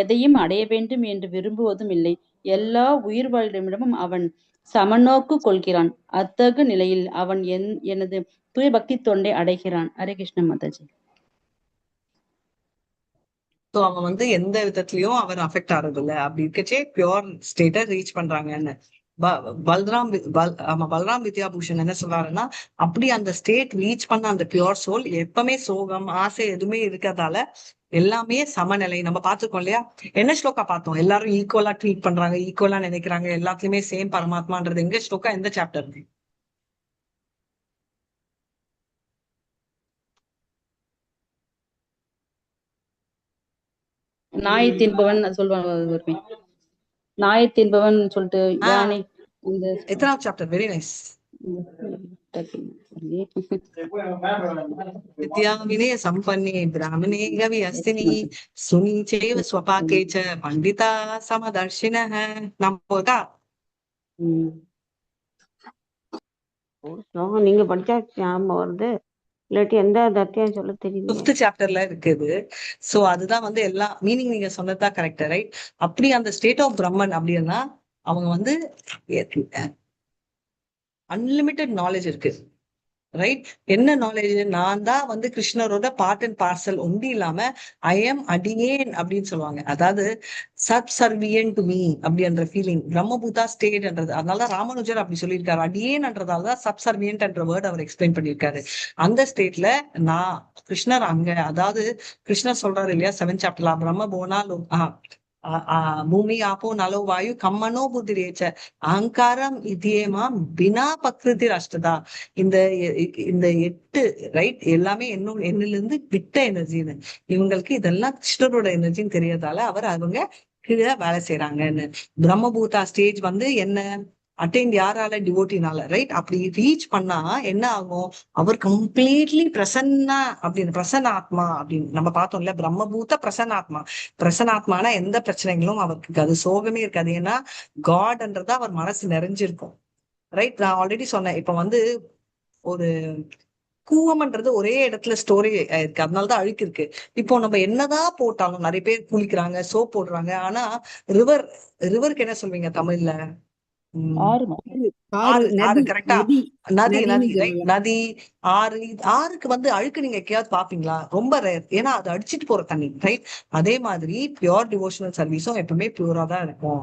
எதையும் அடைய வேண்டும் என்று விரும்புவதும் இல்லை. எல்லா உயிர்வாழ்களிடமும் அவன் சமநோக்கு கொள்கிறான். அத்தகு நிலையில் அவன் எனது தூய பக்தி தொண்டை அடைகிறான். ஹரே கிருஷ்ண மாதாஜி. ஸோ அவன் வந்து எந்த விதத்துலயும் அவர் அஃபெக்ட் ஆறது இல்லை. அப்படி இருக்கச்சே பியோர் ஸ்டேட்டை ரீச் பண்றாங்கன்னு பல்ராம் வித்யாபூஷன் என்ன சொல்றாருன்னா, அப்படி அந்த ஸ்டேட் ரீச் பண்ண அந்த பியோர் சோல் எப்பவுமே சோகம் ஆசை எதுவுமே இருக்கிறதால எல்லாமே சமநிலை. நம்ம பார்த்துருக்கோம் இல்லையா, என்ன ஸ்லோகா பார்த்தோம், எல்லாரும் ஈக்குவலா ட்ரீட் பண்றாங்க, ஈக்குவலா நினைக்கிறாங்க, எல்லாத்துலயுமே சேம் பரமாத்மான்றது எங்க ஸ்லோகா, எந்த சாப்டர்? நாயை தின்பவன் சொல்லுவாங்க, நாயை தின்பவன் சொல்லிட்டு யானை அந்த எத்தனாவது சாப்டர்? Very nice. வித்யா வினய சம்பன்னே பிராமணே கவி அஸ்தினி சுனி சேவ ஸ்வபாகே ச பண்டிதா சமதர்ஷினஹ. நம்புதா? ஒரு ஸ்லோகம் நீங்க படிச்சா ஞாபகம் வருது, இல்லாட்டி எந்த அத்தியாயம் சொல்ல தெரியலையே. 5th சாப்டர்ல இருக்குது. சோ அதுதான் வந்து எல்லா மீனிங் நீங்க சொன்னதுதான் கரெக்ட், ரைட்? அப்படி அந்த ஸ்டேட் ஆஃப் பிரம்மன் அப்படின்னா அவங்க வந்து அன்லிமிட்டெட் நாலேஜ் இருக்கு, ரைட்? என்ன நாலேஜ்? நான் தான் வந்து கிருஷ்ணரோட பார்ட் அண்ட் பார்சல் ஒண்டி இல்லாம ஐ எம் அடியேன் அப்படின்னு சொல்லுவாங்க. அதாவது சப்சர்வியன் டு மீ அப்படின்ற ஃபீலிங் பிரம்மபூதா ஸ்டேட்ன்றது. அதனால ராமானுஜர் அப்படி சொல்லியிருக்காரு. அடியேன்றதாலதான் சப்சர்வியன்ட் என்ற வேர்ட் அவர் எக்ஸ்பிளைன் பண்ணியிருக்காரு. அந்த ஸ்டேட்ல நான் கிருஷ்ணர் அங்க, அதாவது கிருஷ்ணர் சொல்றாரு இல்லையா 7th சாப்டர்ல, பிரம்ம போனா பூமி ஆப்போ நலோ வாயு கம்மனோ புத்திரேச்ச அகங்காரம் இதேமாம் பினா பக்ருதி அஷ்டதா. இந்த இந்த 8 ரைட் எல்லாமே என்னிலிருந்து விட்ட எனர்ஜின்னு. இவங்களுக்கு இதெல்லாம் கிருஷ்ணரோட எனர்ஜின்னு தெரியறதால அவங்க கீழே வேலை செய்யறாங்கன்னு. பிரம்மபூதா ஸ்டேஜ் வந்து என்ன அட்டைன் யாரால? டிவோட்டினால, ரைட்? அப்படி ரீச் பண்ணா என்ன ஆகும்? அவர் கம்ப்ளீட்லி பிரசன்னா அப்படின்னு, பிரசன்னாத்மா அப்படின்னு நம்ம பார்த்தோம்ல. பிரம்மபூத பிரசன்னாத்மா. பிரசன்னாத்மானா எந்த பிரச்சனைகளும் அவருக்கு இருக்காது, சோகமே இருக்காது. ஏன்னா காட்ன்றது அவர் மனசு நிறைஞ்சிருக்கும், ரைட்? நான் ஆல்ரெடி சொன்னேன். இப்ப வந்து ஒரு கூவம்ன்றது ஒரே இடத்துல ஸ்டோரி இருக்கு, அதனாலதான் அழுக்கு இருக்கு. இப்போ நம்ம என்னதான் போட்டாலும், நிறைய பேர் குளிக்கிறாங்க, சோப் போடுறாங்க, ஆனா ரிவருக்கு என்ன சொல்வீங்க தமிழ்ல? ஆறு, கரெக்டா? நதி, ரைட்? நதி, ஆறுக்கு வந்து அழுக்கு நீங்க எங்கேயாவது பாப்பீங்களா? ரொம்ப ரேர். ஏன்னா அது அடிச்சிட்டு போற தண்ணி, ரைட்? அதே மாதிரி பியூர் டிவோஷனல் சர்வீஸும் எப்பவுமே பியூரா தான் இருக்கும்.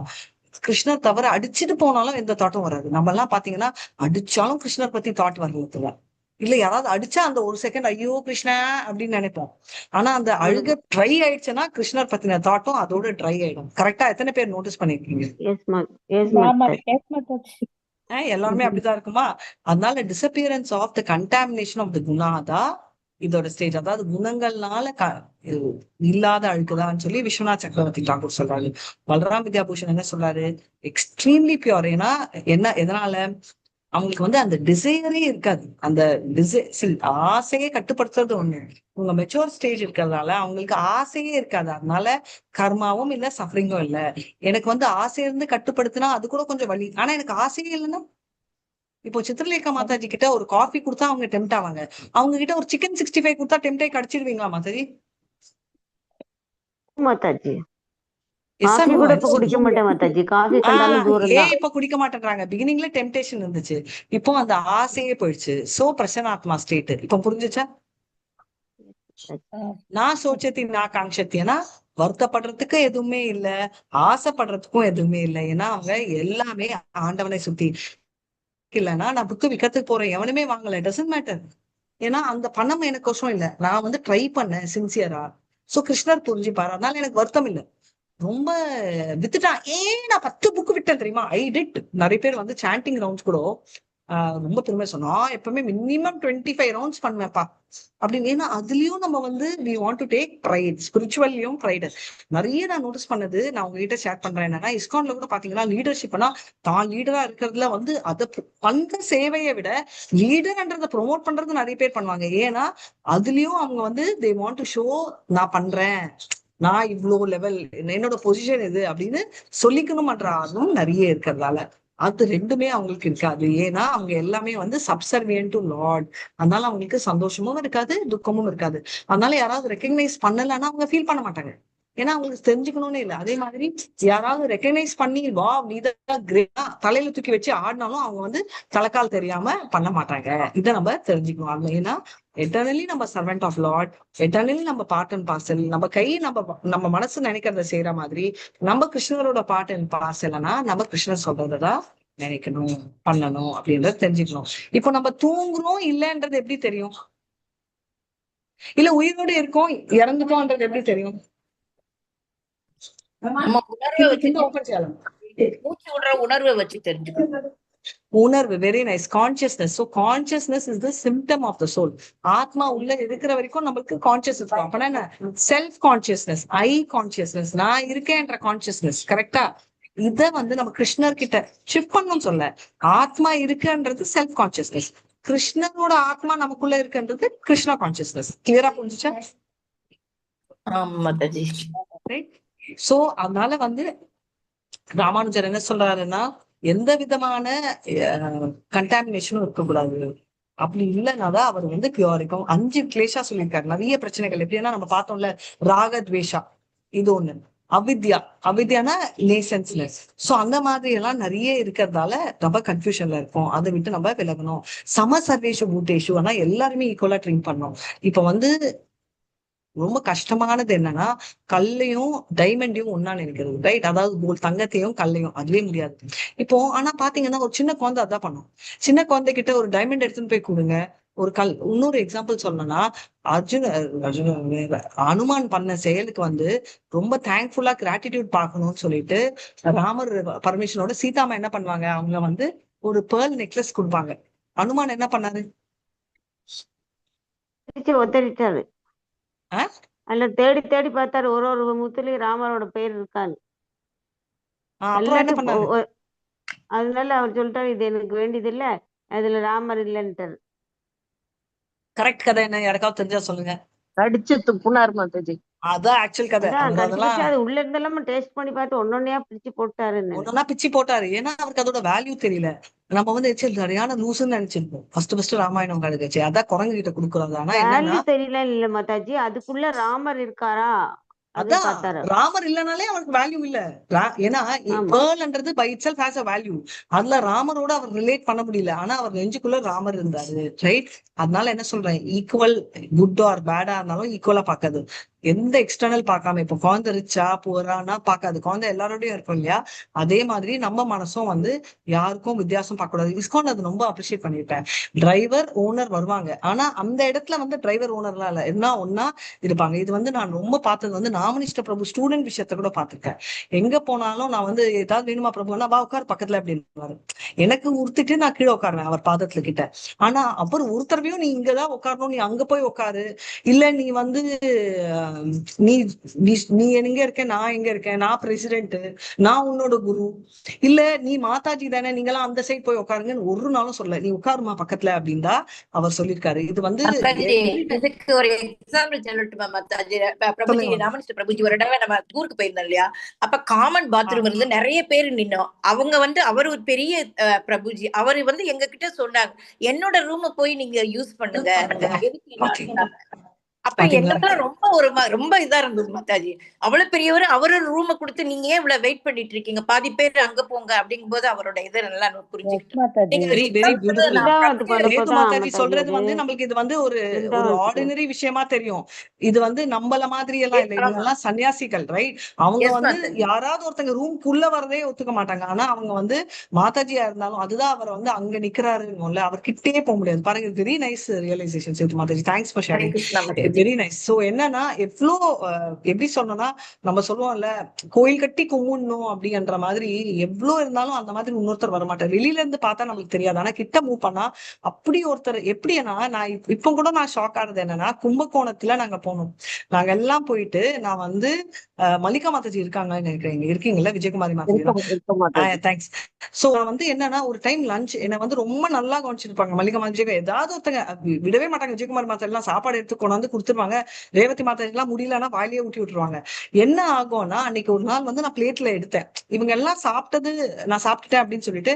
கிருஷ்ணர் தவிர அடிச்சுட்டு போனாலும் எந்த தாட்டும் வராது. நம்ம எல்லாம் பாத்தீங்கன்னா அடிச்சாலும் கிருஷ்ணர் பத்தி தாட் வரல. இல்ல யாராவது அடிச்சா அந்த ஒரு செகண்ட் ஐயோ கிருஷ்ணா அப்படின்னு நினைப்போம். ஆனா அந்த அழுக ட்ரை ஆயிடுச்சுன்னா கிருஷ்ணர் பத்தின தாட்டும் அதோட ட்ரை ஆயிடும். கரெக்டா? எத்தனை பேர் நோட்டீஸ் பண்ணிருக்கீங்க? எல்லாருமே அப்படிதான் இருக்குமா? அதனால disappearance of the contamination of the குணாதான் இதோட ஸ்டேஜ். அதாவது குணங்கள்னால இல்லாத அழுக்குதான்னு சொல்லி விஸ்வநாத் சக்கரவர்த்தி தாக்கூர் சொல்றாரு. பலராம் வித்யாபூஷன் என்ன சொல்றாரு? Extremely pure. ஏன்னா எதனால? அவங்களுக்கு வந்து அந்த டிசைரே இருக்காது. அந்த ஆசையே கட்டுப்படுத்துறது ஒண்ணு. உங்க மெச்சூர் ஸ்டேஜ் இருக்கிறதுனால அவங்களுக்கு ஆசையே இருக்காது. அதனால கர்மாவும் இல்ல, சஃபரிங்கும் இல்ல. எனக்கு வந்து ஆசை இருந்து கட்டுப்படுத்தினா அது கூட கொஞ்சம் வலி. ஆனா எனக்கு ஆசையே இல்லைன்னா, இப்போ சித்திரலேகா மாதாஜி கிட்ட ஒரு காஃபி கொடுத்தா அவங்க டெம்ட் ஆவாங்க. அவங்க கிட்ட ஒரு சிக்கன் 65 கொடுத்தா டெம்டே கடிச்சிடுவீங்களா மாதாஜி? மாதாஜி காஃபி கூட இப்ப குடிக்க மாட்டேன் மாதாஜி. காஃபி கண்டாலும் தூரம் தான். இப்ப குடிக்க மாட்டேன்றாங்க. பிகினிங்ல டெம்டேஷன் இருந்துச்சு, இப்போ அந்த ஆசையே போயிடுச்சு. சோ பிரசன்னாத்மா ஸ்டேட் இப்ப புரிஞ்சுச்சா? நான் சோச்சத்தி நான் காங்ஷத்தினா வருத்தப்படுறதுக்கு எதுவுமே இல்ல, ஆசைப்படுறதுக்கும் எதுவுமே இல்லை. ஏன்னா அவங்க எல்லாமே ஆண்டவனை சுத்தி. இல்லைன்னா நான் புக்கு விற்கிறதுக்கு போறேன், எவனுமே வாங்கல, டசன்ட் மேட்டர். ஏன்னா அந்த பணம் எனக்கு கோசம் இல்ல, நான் வந்து ட்ரை பண்ணேன் சின்சியரா. சோ கிருஷ்ணர் புரிஞ்சுப்பாரு. அதனால எனக்கு வருத்தம் இல்லை. ரொம்ப வித்துட்டான். நான் 10 புக்கு விட்டேன் தெரியுமா? I did. நிறைய பேர் வந்து சாண்டிங் ரவுண்ட்ஸ் கூட ரொம்ப பெருமை சொன்னா எப்பவுமே மினிமம் 25 ரவுண்ட்ஸ் பண்ணுவேன்ப்பா அப்படின்னு. ஏன்னா அதுலயும் நம்ம வந்து we want to take pride, ஸ்பிரிச்சுவல்லையும் ப்ரைடு. நிறைய நான் நோட்டீஸ் பண்ணது நான் உங்ககிட்ட ஷேர் பண்றேன். என்னன்னா இஸ்கான்ல கூட பாத்தீங்கன்னா லீடர்ஷிப்னா தான் லீடரா இருக்கிறதுல வந்து அதை பண்ற சேவையை விட லீடர்ன்றதை ப்ரொமோட் பண்றது நிறைய பேர் பண்ணுவாங்க. ஏன்னா அதுலயும் அவங்க வந்து they want to show நான் பண்றேன், நான் இவ்வளவு லெவல், என்னோட பொசிஷன் இது அப்படின்னு சொல்லிக்கணும்ன்ற ஆர்வம் நிறைய இருக்கிறதால அது ரெண்டுமே அவங்களுக்கு இருக்காது. ஏன்னா அவங்க எல்லாமே வந்து சப்சர்வியன்ட் டு லார்ட். அதனால அவங்களுக்கு சந்தோஷமும் இருக்காது, துக்கமும் இருக்காது. அதனால யாராவது ரெக்கக்னைஸ் பண்ணலன்னா அவங்க ஃபீல் பண்ண மாட்டாங்க. ஏன்னா அவங்களுக்கு தெரிஞ்சுக்கணும்னு இல்லை. அதே மாதிரி யாராவது ரெக்கக்னைஸ் பண்ணி வா நீதான் கிரேட்டா தலையில தூக்கி வச்சு ஆடினாலும் அவங்க வந்து தலைக்கால் தெரியாம பண்ண மாட்டாங்க. இதை நம்ம தெரிஞ்சுக்கணும். ஏன்னா எட்டர்னலி நம்ம சர்வெண்ட் ஆஃப் லார்ட், எட்டர்னலி நம்ம பார்ட் அண்ட் பார்சல். நம்ம கை நம்ம மனசு நினைக்கிறத செய்யற மாதிரி நம்ம கிருஷ்ணரோட பார்ட் அண்ட் பார்சல்னா நம்ம கிருஷ்ணர் சொல்றதான் நினைக்கணும், பண்ணணும் அப்படின்றத தெரிஞ்சுக்கணும். இப்போ நம்ம தூங்குறோம் இல்லைன்றது எப்படி தெரியும்? இல்ல உயிரோடு இருக்கோம் இறந்துட்டோம்ன்றது எப்படி தெரியும்? உணர்வை வச்சு தெரிஞ்சுக்கணும். உணர்வு, very nice. Consciousness. So consciousness is the symptom of the soul. ஆத்மா உள்ள இருக்கிற வரைக்கும் நம்மளுக்கு கான்சியஸ் இருக்கும். அப்பனா என்ன? செல்ஃப் கான்சியஸ்னஸ், ஐ கான்சியஸ்னஸ், நான் இருக்கேன்ற கான்சியஸ்னஸ். கரெக்டா? இத வந்து நம்ம கிருஷ்ணர் கிட்ட ஷிஃப்ட் பண்ணணும்னு சொல்ல. ஆத்மா இருக்குன்றது செல்ஃப் கான்சியஸ்னஸ், கிருஷ்ணனோட ஆத்மா நமக்குள்ள இருக்குன்றது கிருஷ்ணா கான்சியஸ்னஸ். கிளியரா புரிஞ்சுச்சா? ஆமா மாதாஜி. சோ அதனால வந்து ராமானுஜர் என்ன சொல்றாருன்னா, எந்த விதமான கண்டாமினேஷனும் இருக்கக்கூடாது. அப்படி இல்லைனாதான் அவர் வந்து பியூரிக்கும். 5 கிளேஷா சொல்லியிருக்காரு. நிறைய பிரச்சனைகள் எப்படின்னா நம்ம பார்த்தோம்ல, ராக துவேஷா இது ஒண்ணு, அவித்யா, அவித்யானா லேசன்ஸ்னஸ். சோ அந்த மாதிரி எல்லாம் நிறைய இருக்கிறதால ரொம்ப கன்ஃபியூஷன்ல இருக்கும். அதை விட்டு நம்ம விலகணும். சம சர்வேஷு பூட்டேஷு, ஆனா எல்லாருமே ஈக்குவலா ட்ரீட் பண்ணணும். இப்ப வந்து ரொம்ப கஷ்டமானது என்னன்னா, கல்லையும் டைமண்டையும் ஒன்னா நினைக்கிறது, ரைட்? அதாவது தங்கத்தையும் கல்லையும், அதுவே முடியாது. இப்போ ஆனா பாத்தீங்கன்னா ஒரு சின்ன குழந்தை அதான் பண்ணும். சின்ன குழந்தை கிட்ட ஒரு டைமண்ட் எடுத்துன்னு போய் கொடுங்க, ஒரு கல். இன்னொரு எக்ஸாம்பிள் சொல்லணும்னா, அனுமான் பண்ண செயலுக்கு வந்து ரொம்ப தேங்க்ஃபுல்லா கிராட்டிடியூட் பார்க்கணும்னு சொல்லிட்டு ராமர் பரமேஸ்வரனோட சீதாமா என்ன பண்ணுவாங்க, அவங்க வந்து ஒரு பேர்ல் நெக்லஸ் கொடுப்பாங்க. அனுமான் என்ன பண்ணாரு? ஒத்தரிட்டாரு. அதுல தேடி தேடி பார்த்தாரு, ஒரு முத்துலயும் ராமரோட பேர் இருக்கான்னு. அப்புறம் என்ன பண்ணாரு? அதனால அவர் சொல்லிட்டாரு, இது எனக்கு வேண்டியது இல்ல, அதுல ராமர் இல்லன்ட்டாரு. கரெக்ட் கதை என்ன? யாருக்காவது தெரிஞ்சா சொல்லுங்க. அடிச்சு துப்புனார் மாதாஜி. அதான் ஆக்சுவல் கதை. அது உள்ள இருந்தெல்லாம் டேஸ்ட் பண்ணி பார்த்து ஒன்னொன்னையா பிரிச்சு போட்டாருன்னு. ஒன்னொன்னா பிச்சு போட்டாரு. ஏன்னா அவருக்கு அதோட வேல்யூ தெரியல. நம்ம வந்து சரியான லூசுன்னு நினைச்சிருப்போம் ஃபர்ஸ்ட் ராமாயணம் கழுகுச்சு, அதான் குரங்கு கிட்ட கொடுக்குறது. ஆனா வேல்யூ தெரியல இல்ல மாதாஜி, அதுக்குள்ள ராமர் இருக்காரா அதான் ராமர் இல்லனாலே அவருக்கு வேல்யூ இல்ல. ஏன்னா பேர்ல்ன்றது by itself has a value. அதுல ராமரோட அவர் ரிலேட் பண்ண முடியல. ஆனா அவர் நெஞ்சுக்குள்ள ராமர் இருந்தாரு, ரைட்? அதனால என்ன சொல்றேன், ஈக்குவல், குட் ஆர் பேடா இருந்தாலும் ஈக்குவலா பாக்காது. எந்த எக்ஸ்டர்னல் பார்க்காம, இப்போ குழந்தை ரிச்சா போறான்னா பார்க்காது, குழந்தை எல்லாரோடையும் இருக்கும் இல்லையா? அதே மாதிரி நம்ம மனசும் வந்து யாருக்கும் வித்தியாசம் பார்க்க கூடாது. இஸ்கான் அது ரொம்ப அப்ரிஷியேட் பண்ணிருப்பேன். டிரைவர் ஓனர் வருவாங்க, ஆனா அந்த இடத்துல வந்து டிரைவர் ஓனர்லாம் இல்ல, என்ன ஒன்னா இருப்பாங்க. இது வந்து நான் ரொம்ப பார்த்தது வந்து நாமனிஷ்ட பிரபு ஸ்டூடெண்ட் விஷயத்த கூட பார்த்திருக்கேன். எங்க போனாலும் நான் வந்து ஏதாவது வேணுமா பிரபுன்னா, வா உட்கார் பக்கத்துல அப்படின்னு எனக்கு உறுத்திட்டு நான் கீழே உட்காருவேன் அவர் பாதத்துல கிட்ட. ஆனா அவர் ஒருத்தரவையும் நீ இங்கதான் உட்காரணும், நீ அங்க போய் உட்காரு, இல்ல நீ வந்து நீ நீ எங்க இருக்க, நான் எங்க இருக்கேன், நான் பிரசிடென்ட், நான் உன்னோட குரு, இல்ல நீ மாதாஜி தானே, நீங்களாம் அந்த சைட் போய் உட்காருங்கன்னு ஒரு நாளும் சொல்ல. நீ உட்காருமா பக்கத்துல அப்படின்னு தான் அவர் சொல்லியிருக்காரு. இது வந்து இதுக்கு ஒரு எக்ஸாம்பிள் சொல்லட்டுமா மாதாஜி? பிரபுஜி, ராமனிஷ்ட பிரபுஜி ஒரு தடவை நம்ம ஊருக்கு போயிருந்தோம் இல்லையா? அப்ப காமன் பாத்ரூம் இருந்து நிறைய பேர் நின்னோம். அவங்க வந்து அவர் ஒரு பெரிய பிரபுஜி, அவரு வந்து எங்க கிட்ட சொன்னாங்க, என்னோட ரூம போய் நீங்க யூஸ் பண்ணுங்க. அப்ப எங்களுக்குலாம் ரொம்ப இதா இருந்தது மாதாஜி. அவ்வளவு பெரியவர், அவரோட ரூம கொடுத்து நீங்க ஏன் இவ்வளவு வெயிட் பண்ணிட்டு இருக்கீங்க, பாதி பேர் அங்க போங்க அப்படிங்கும் போது அவரோட இதை நல்லா புரிஞ்சுக்கிட்டேன். சொல்றது வந்து நம்மளுக்கு இது வந்து ஒரு ஆர்டினரி விஷயமா தெரியும். இது வந்து நம்மள மாதிரி எல்லாம் இல்லை, இவங்கெல்லாம் சன்னியாசிகள், ரைட்? அவங்க வந்து யாராவது ஒருத்தங்க ரூம்குள்ள வரதே ஒத்துக்க மாட்டாங்க. ஆனா அவங்க வந்து மாதாஜியா இருந்தாலும் அதுதான் அவரை வந்து அங்க நிக்கிறாருன்னு அவர் கிட்டே போக முடியாது. பாருங்க, வெரி நைஸ் ரியலைசேஷன் சேது மாதாஜி. Thanks for sharing, very nice. So என்னன்னா, எவ்வளோ எப்படி சொன்னோம்னா, நம்ம சொல்லுவோம்ல கோயில் கட்டி கும்பிடணும் அப்படின்ற மாதிரி, எவ்வளவு இருந்தாலும் அந்த மாதிரி இன்னொருத்தர் வரமாட்டார். வெளியில இருந்து பார்த்தா நம்மளுக்கு தெரியாது, ஆனா கிட்ட மூவ் பண்ணா அப்படி ஒருத்தர். எப்படின்னா, நான் இப்ப கூட நான் ஷாக் ஆனது என்னன்னா, கும்பகோணத்துல நாங்க போனோம். நாங்க எல்லாம் போயிட்டு நான் வந்து மல்லிகா மாதாஜி இருக்காங்கன்னு நினைக்கிறேன், இருக்கீங்கல்ல விஜயகுமாரி மாதாஜி, தேங்க்ஸ். சோ வந்து என்னன்னா, ஒரு டைம் லஞ்ச் என்ன வந்து ரொம்ப நல்லா கவனிச்சிருப்பாங்க மல்லிகா மாதாஜி. ஏதாவது ஒருத்தங்க விடவே மாட்டாங்க. விஜயகுமாரி மாதாஜி எல்லாம் சாப்பாடு எடுத்து கொண்டாந்து கொடுத்துருவாங்க. ரேவதி மாதாஜி எல்லாம் முடியலன்னா வாயிலேயே ஊட்டி விட்டுருவாங்க. என்ன ஆகும்னா, அன்னைக்கு ஒரு நாள் வந்து நான் பிளேட்ல எடுத்தேன், இவங்க எல்லாம் சாப்பிட்டது நான் சாப்பிட்டுட்டேன் அப்படின்னு சொல்லிட்டு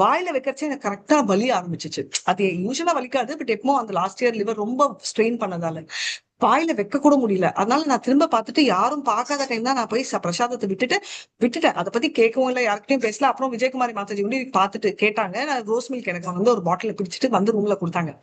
வாயில வைக்கிறச்சே எனக்கு கரெக்டா வலி ஆரம்பிச்சிச்சு. அது யூஸ்வலா வலிக்காது, பட் எப்போ அந்த லாஸ்ட் இயர் லிவர் ரொம்ப ஸ்ட்ரெயின் பண்ணதால வாயில வைக்க கூட முடியல. அதனால நான் திரும்ப பார்த்துட்டு யாரும் பார்க்காத டைம் தான் நான் போய் பிரசாதத்தை விட்டுட்டேன். அதை பத்தி கேட்கவும் இல்லை, யார்கிட்டையும் பேசல. அப்புறம் விஜயகுமாரி மாதாஜி வந்து பார்த்துட்டு கேட்டாங்க. நான் ரோஸ் மில்க் எனக்கு வந்து ஒரு பாட்டில பிடிச்சிட்டு வந்து ரூம்ல கொடுத்தாங்க.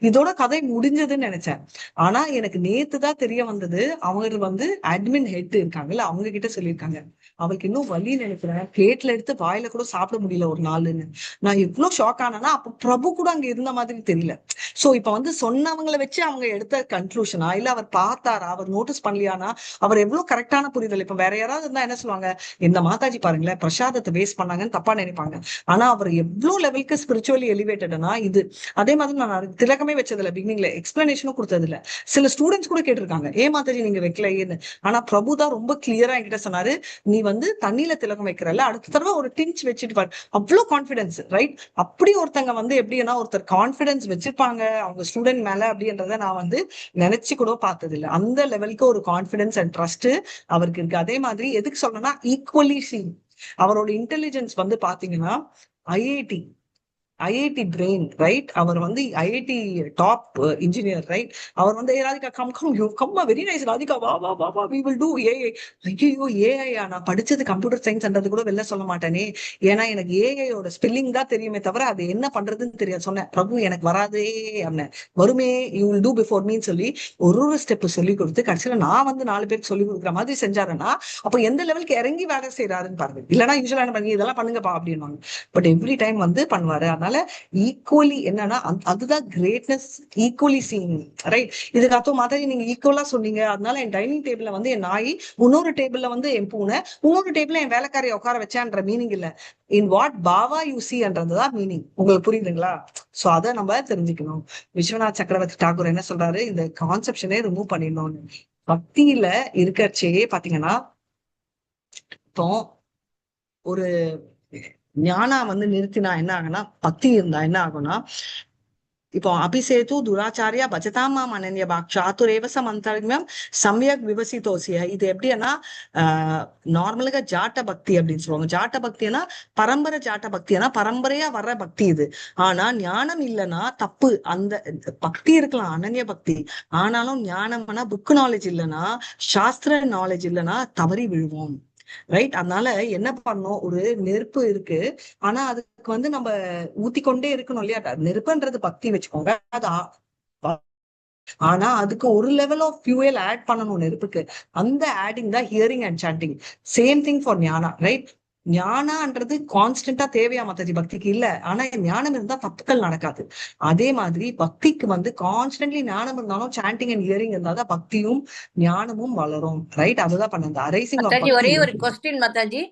இதோட கதை முடிஞ்சதுன்னு நினைச்சேன். ஆனா எனக்கு நேத்து தான் தெரிய வந்தது, அவங்க வந்து அட்மின் ஹெட் இருக்காங்கல்ல, அவங்க கிட்ட சொல்லியிருக்காங்க அவருக்கு இன்னும் வலி நினைக்கிறேன், பிளேட்ல எடுத்து வாயில கூட சாப்பிட முடியல ஒரு நாளுன்னு. நான் எவ்வளவு ஷாக் ஆனேன்னா, அப்ப பிரபு கூட அங்க இருந்த மாதிரி தெரியல. சோ இப்ப வந்து சொன்னவங்களை வச்சு அவங்க எடுத்த கன்க்ளூஷனா, இல்ல அவர் பார்த்தாரா, அவர் நோட்டீஸ் பண்ணலையானா, அவர் எவ்வளவு கரெக்டான புரிதல். இப்ப வேற யாராவது இருந்தா என்ன சொல்லுவாங்க, இந்த மாதாஜி பாருங்களேன் பிரசாதத்தை வேஸ்ட் பண்ணாங்கன்னு தப்பா நினைப்பாங்க. ஆனா அவர் எவ்வளவு லெவலுக்கு ஸ்பிரிச்சுவலி எலிவேட்டட்னா இது. அதே மாதிரி நான் திலகமே வச்சதில்ல, பிகினிங்ல எக்ஸ்பிளனேஷனும் கொடுத்தது இல்ல. சில ஸ்டூடெண்ட்ஸ் கூட கேட்டிருக்காங்க, ஏன் மாதாஜி நீங்க வைக்கலையேன்னு. ஆனா பிரபு தான் ரொம்ப கிளியரா என்கிட்ட சொன்னாரு, நீ வந்து தண்ணியில திலகம் வைக்கிறல்ல, அடுத்த தடவை ஒரு டிஞ்ச் வச்சுட்டு அவ்வளவு கான்பிடன்ஸ், ரைட்? அப்படி ஒருத்தங்க வந்து எப்படின்னா ஒருத்தர் கான்பிடன்ஸ் வச்சிருப்பாங்க அவங்க ஸ்டூடெண்ட் மேல அப்படின்றத நான் வந்து நினைச்சு கூட பார்த்தது இல்லை. அந்த லெவலுக்கு ஒரு கான்பிடன்ஸ் அண்ட் ட்ரஸ்ட் அவருக்கு இருக்கு. அதே மாதிரி எதுக்கு சொல்றேன்னா ஈக்குவலி சீன் அவரோட இன்டெலிஜென்ஸ் வந்து பாத்தீங்கன்னா ஐஐடி பிரெயின், ரைட்? அவர் வந்து ஐஐடி டாப் இன்ஜினியர், ரைட்? அவர் வந்து Radhika come very nice Radhika, வா வா வா வா வி வில் டூ ஏஐ. ஐயோ ஏஐயா, நான் படிச்சது கம்ப்யூட்டர் சயின்ஸ்ன்றது கூட வெளில சொல்ல மாட்டேனே, ஏன்னா எனக்கு ஏஐயோட ஸ்பெல்லிங் தான் தெரியுமே தவிர அது என்ன பண்றதுன்னு தெரியாது. சொன்னேன் பிரபு எனக்கு வராதே அப்படின்னேன். வருமே, யூ வில் டூ பிஃபோர் மீன்னு சொல்லி ஒரு ஸ்டெப் சொல்லி கொடுத்து கடைசியில நான் வந்து 4 பேருக்கு சொல்லி கொடுக்குற மாதிரி செஞ்சாருன்னா அப்ப எந்த லெவலுக்கு இறங்கி வேலை செய்யறாருன்னு பாருங்க. இல்லைன்னா யூஸ்வலா என்ன பண்ணி இதெல்லாம் பண்ணுங்கப்பா அப்படின்வாங்க. பட் எவ்ரி டைம் வந்து பண்ணுவாரு. அதனால ஈக்குவலி என்னன்னா அதுதான் கிரேட்னஸ், ஈக்குவலி சீன், ரைட்? இதுக்கு அப்புறம் மாதிரி நீங்க ஈக்குவலா சொன்னீங்க. அதனால என் டைனிங் டேபிள்ல வந்து என் நாய், இன்னொரு டேபிள்ல வந்து என் பூனை, இன்னொரு டேபிள்ல என் வேலைக்காரியை உட்கார வச்சான்ற மீனிங் இல்ல. இன் வாட் பாவா யூ சீன்றதுதான் மீனிங். உங்களுக்கு புரியுதுங்களா? சோ அதை நம்ம தெரிஞ்சுக்கணும். விஸ்வநாத் சக்கரவர்த்தி டாகூர் என்ன சொல்றாரு, இந்த கான்செப்ஷனே ரிமூவ் பண்ணிடணும்னு. பக்தியில இருக்கச்சே பாத்தீங்கன்னா இப்போ ஒரு ஞானா வந்து நிறுத்தினா என்ன ஆகுனா, பக்தி இருந்தா என்ன ஆகும்னா, இப்போ அபிஷேது துராச்சாரியா பஜதாமா அனன்ய சாத்துரேவ சமந்தர்மியம் சமயக் விவசித்தோசிய. இது எப்படின்னா நார்மலுக்கு ஜாட்ட பக்தி அப்படின்னு சொல்லுவாங்க. ஜாட்ட பக்தினா பரம்பரை ஜாட்ட பக்தினா பரம்பரையா வர்ற பக்தி இது. ஆனா ஞானம் இல்லைன்னா தப்பு. அந்த பக்தி இருக்கலாம் அனன்ய பக்தி, ஆனாலும் ஞானம்னா புக் நாலேஜ் இல்லைன்னா, சாஸ்திர நாலேஜ் இல்லைன்னா தவறி விழுவோம், ரைட்? அதனால என்ன பண்ணோம், ஒரு நெருப்பு இருக்கு, ஆனா அதுக்கு வந்து நம்ம ஊத்திக்கொண்டே இருக்கணும் இல்லையா? நெருப்புன்றது பக்தி வச்சுக்கோங்க, அது ஆனா அதுக்கு ஒரு லெவல் ஆஃப் ஃபியூயல் ஆட் பண்ணணும் நெருப்புக்கு. அந்த ஆடிங் தான் hearing and chanting. Same thing for ஞானா, ரைட்? ஞானான்றது கான்ஸ்டன்டா தேவையா மாதாஜி பக்திக்கு? இல்ல. ஆனா ஞானம் இருந்தா தப்புக்கள் நடக்காது. அதே மாதிரி பக்திக்கு வந்து கான்ஸ்டன்ட்லி ஞானம் இருந்தாலும் சாண்டிங் அண்ட் ஹியரிங் இருந்தாதான் பக்தியும் ஞானமும் வளரும், ரைட்? அதுதான் பண்ணது அரைசிங் ஆஃப் மாதாஜி ஒரே ஒரு பக்தி. கொஸ்டின் மாதாஜி,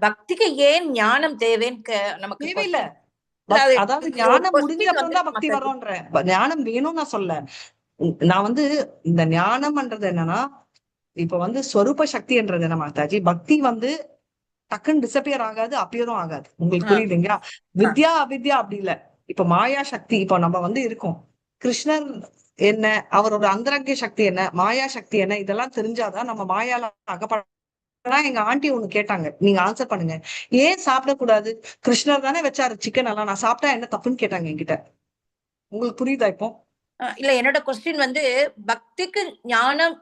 பக்திக்கு ஏன் ஞானம் தேவைன்னு நமக்கு தேவையில்ல. question. அதாவது ஒரு ஞானம் முடிஞ்ச question அப்புறம் தான் பக்தி மாதாஜி. வரும்ன்ற. ஞானம் வேணும்னு நான் சொல்ல. நான் வந்து இந்த ஞானம்ன்றது என்னன்னா, இப்ப வந்து ஸ்வரூப சக்தின்றது என்ன மாதாஜி, பக்தி வந்து டக்குன்னு டிசப்பியர் ஆகாது, அப்பியரும் ஆகாது. உங்களுக்கு புரியுதுங்களா? வித்யா அவித்யா அப்படி இல்ல. இப்ப மாயா சக்தி, இப்ப நம்ம வந்து இருக்கோம், கிருஷ்ணர் என்ன, அவரோட அந்தரங்க சக்தி என்ன, மாயா சக்தி என்ன, இதெல்லாம் தெரிஞ்சாதான் நம்ம மாயால அகப்பட. எங்க ஆண்டி ஒண்ணு கேட்டாங்க, நீங்க ஆன்சர் பண்ணுங்க. ஏன் சாப்பிடக்கூடாது? கிருஷ்ணர் தானே வச்சாரு சிக்கன் எல்லாம், நான் சாப்பிட்டா என்ன தப்புன்னு கேட்டாங்க என்கிட்ட. உங்களுக்கு புரியுதா இப்போ? இல்ல, என்னோட கொஸ்டின் வந்து பக்திக்கு ஞானம்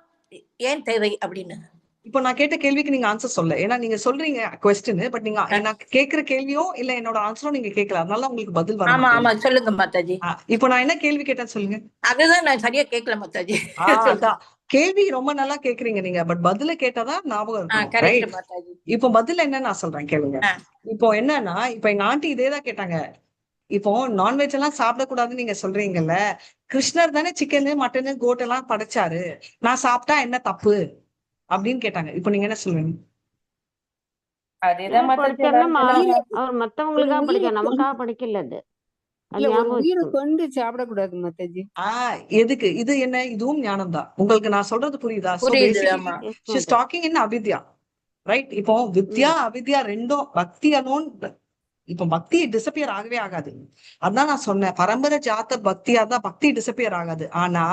ஏன் தேவை அப்படின்னு. இப்போ நான் கேட்ட கேள்விக்கு நீங்க ஆன்சர் சொல்ல, ஏன்னா நீங்க சொல்றீங்க கொஸ்டின், பட் நீங்க நான் கேக்குற கேள்வியோ இல்ல என்னோட ஆன்சரும் நீங்க கேட்கல, அதனால உங்களுக்கு பதில் வர ஆமா ஆமா மாட்டேங்குது. சொல்லுங்க மாதாஜி. இப்போ நான் என்ன கேள்வி கேட்டேன்னு சொல்லுங்க. அதுதான் நான் சரியா கேட்கல மாதாஜி. அதான் கேள்வி ரொம்ப நல்லா கேக்குறீங்க நீங்க, பட் பதில கேட்டாதான் ஞாபகம் இருக்கும், கரெக்ட் ரைட்? மாதாஜி. இப்போ பதில் என்ன நான் சொல்றேன் கேளுங்க. இப்போ என்னன்னா, இப்ப எங்க ஆண்டி இதேதான் கேட்டாங்க. இப்போ நான்வெஜ் எல்லாம் சாப்பிடக்கூடாதுன்னு நீங்க சொல்றீங்கல்ல, கிருஷ்ணர் தானே சிக்கனு மட்டனு கோட் எல்லாம் படைச்சாரு, நான் சாப்பிட்டா என்ன தப்பு அப்படின்னு கேட்டாங்க. இப்போ நீங்க என்ன சொல்லுவீங்க? அதேதான் மாதாஜி படிச்சாருன்னா எல்லாரும் சொல்றாங்க. அவர் மத்தவங்களுக்காக படிக்க, நமக்காக படிக்கல. அது அது இல்ல, ஒரு ஞாபகம் உயிரை வச்சுக்கணும். கொண்டு சாப்பிடக்கூடாது மாதாஜி. எதுக்கு இது? என்ன, இதுவும் ஞானம் தான். உங்களுக்கு நான் சொல்றது புரியுதா? சோ புரியுது. பேசிக்கலி ஆமா. Yes, she is Mother. Docking இன் அவித்யா, ரைட்? இப்போ வித்யா அவித்யா ரெண்டும் பக்தி அலோன். இப்ப பக்தி டிசப்பியர் ஆகவே ஆகாது. அதான் நான் சொன்னேன், பரம்பரை ஜாத்த பக்தியா தான் பக்தி டிசப்பியர் ஆகாது. ஆனா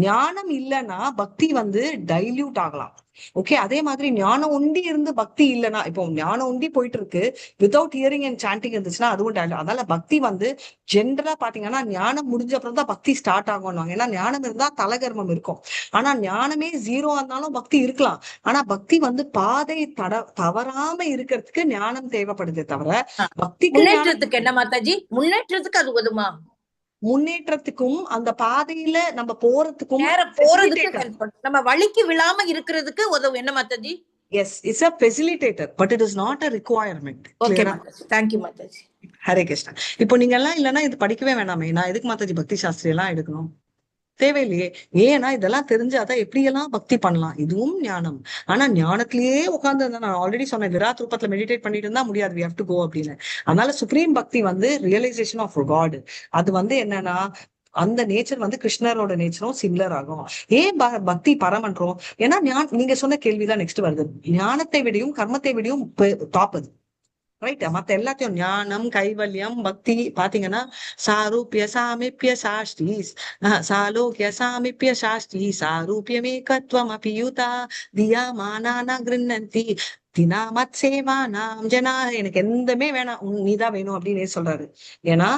ஞானம் இல்லைன்னா பக்தி வந்து டைல்யூட் ஆகலாம். ஓகே, அதே மாதிரி ஞானம் உண்டி இருந்து பக்தி இல்லைன்னா, இப்போ ஞானம் உண்டி போயிட்டு இருக்கு, வித்தவுட் ஹியரிங் அண்ட் சாண்டிங் இருந்துச்சுன்னா அதுவும் டைல்யூட். அதனால பக்தி வந்து ஜென்ரலா பாத்தீங்கன்னா ஞானம் முடிஞ்ச அப்புறம் தான் பக்தி ஸ்டார்ட் ஆகும். ஏன்னா ஞானம் இருந்தா தலகர்மம் இருக்கும். ஆனா ஞானமே ஜீரோ இருந்தாலும் பக்தி இருக்கலாம். ஆனா பக்தி வந்து பாதை தவறாம இருக்கிறதுக்கு ஞானம் தேவைப்படுதே தவிர பக்திக்கு முன்னேற்றத்துக்கு என்ன மாதாஜி, முன்னேற்றத்துக்கு அது உதவுமா? முன்னேற்றத்துக்கும் அந்த பாதையில நம்ம போறதுக்கும் நேர போறதுக்கு ஹெல்ப் பண்ணும், நம்ம வழிக்கு விழாம இருக்கிறதுக்கு உதவும் என்ன மாதாஜி? Yes, it's a facilitator but it is not a requirement. Okay மாதாஜி, தேங்க்யூ மாதாஜி. ஹரே கிருஷ்ணா. இப்போ நீங்க எல்லாம் இல்லைன்னா இது படிக்கவே வேணாமே, நான் எதுக்கு மாதாஜி பக்தி சாஸ்திரி எல்லாம் எடுக்கணும்? தேவையில்லையே. ஏன்னா இதெல்லாம் தெரிஞ்சாதான் எப்படியெல்லாம் பக்தி பண்ணலாம். இதுவும் ஞானம். ஆனா ஞானத்திலேயே உட்கார்ந்து நான் ஆல்ரெடி சொன்னேன், விராட் ரூபத்துல மெடிடேட் பண்ணிட்டு இருந்தா முடியாது, we have to go அப்படின்னு. அதனால சுப்ரீம் பக்தி வந்து ரியலைசேஷன் ஆஃப் காட். அது வந்து என்னன்னா அந்த நேச்சர் வந்து கிருஷ்ணரோட நேச்சரும் சிமிலர் ஆகும். ஏன் பக்தி பரமன்றோம்? ஏன்னா நீங்க சொன்ன கேள்விதான் நெக்ஸ்ட் வருது. ஞானத்தை விடையும் கர்மத்தை விடையும் டாப் அது, ரைட்? மத்த எல்லாத்தையும் ஞானம், கைவல்யம், பக்தி பாத்தீங்கன்னா சாரூபிய சாமிப்பிய சாஷ்டி, சாலோக்கிய சாமிப்பிய சாஷ்டி, சாரூபியமேகத்வம் அபியுதா தியா மானானா கிருண்ணந்தி தினாமத் சேவா நாம் ஜனா. எனக்கு எந்தமே வேணாம், நீதான் வேணும் அப்படின்னு சொல்றாரு. ஏன்னா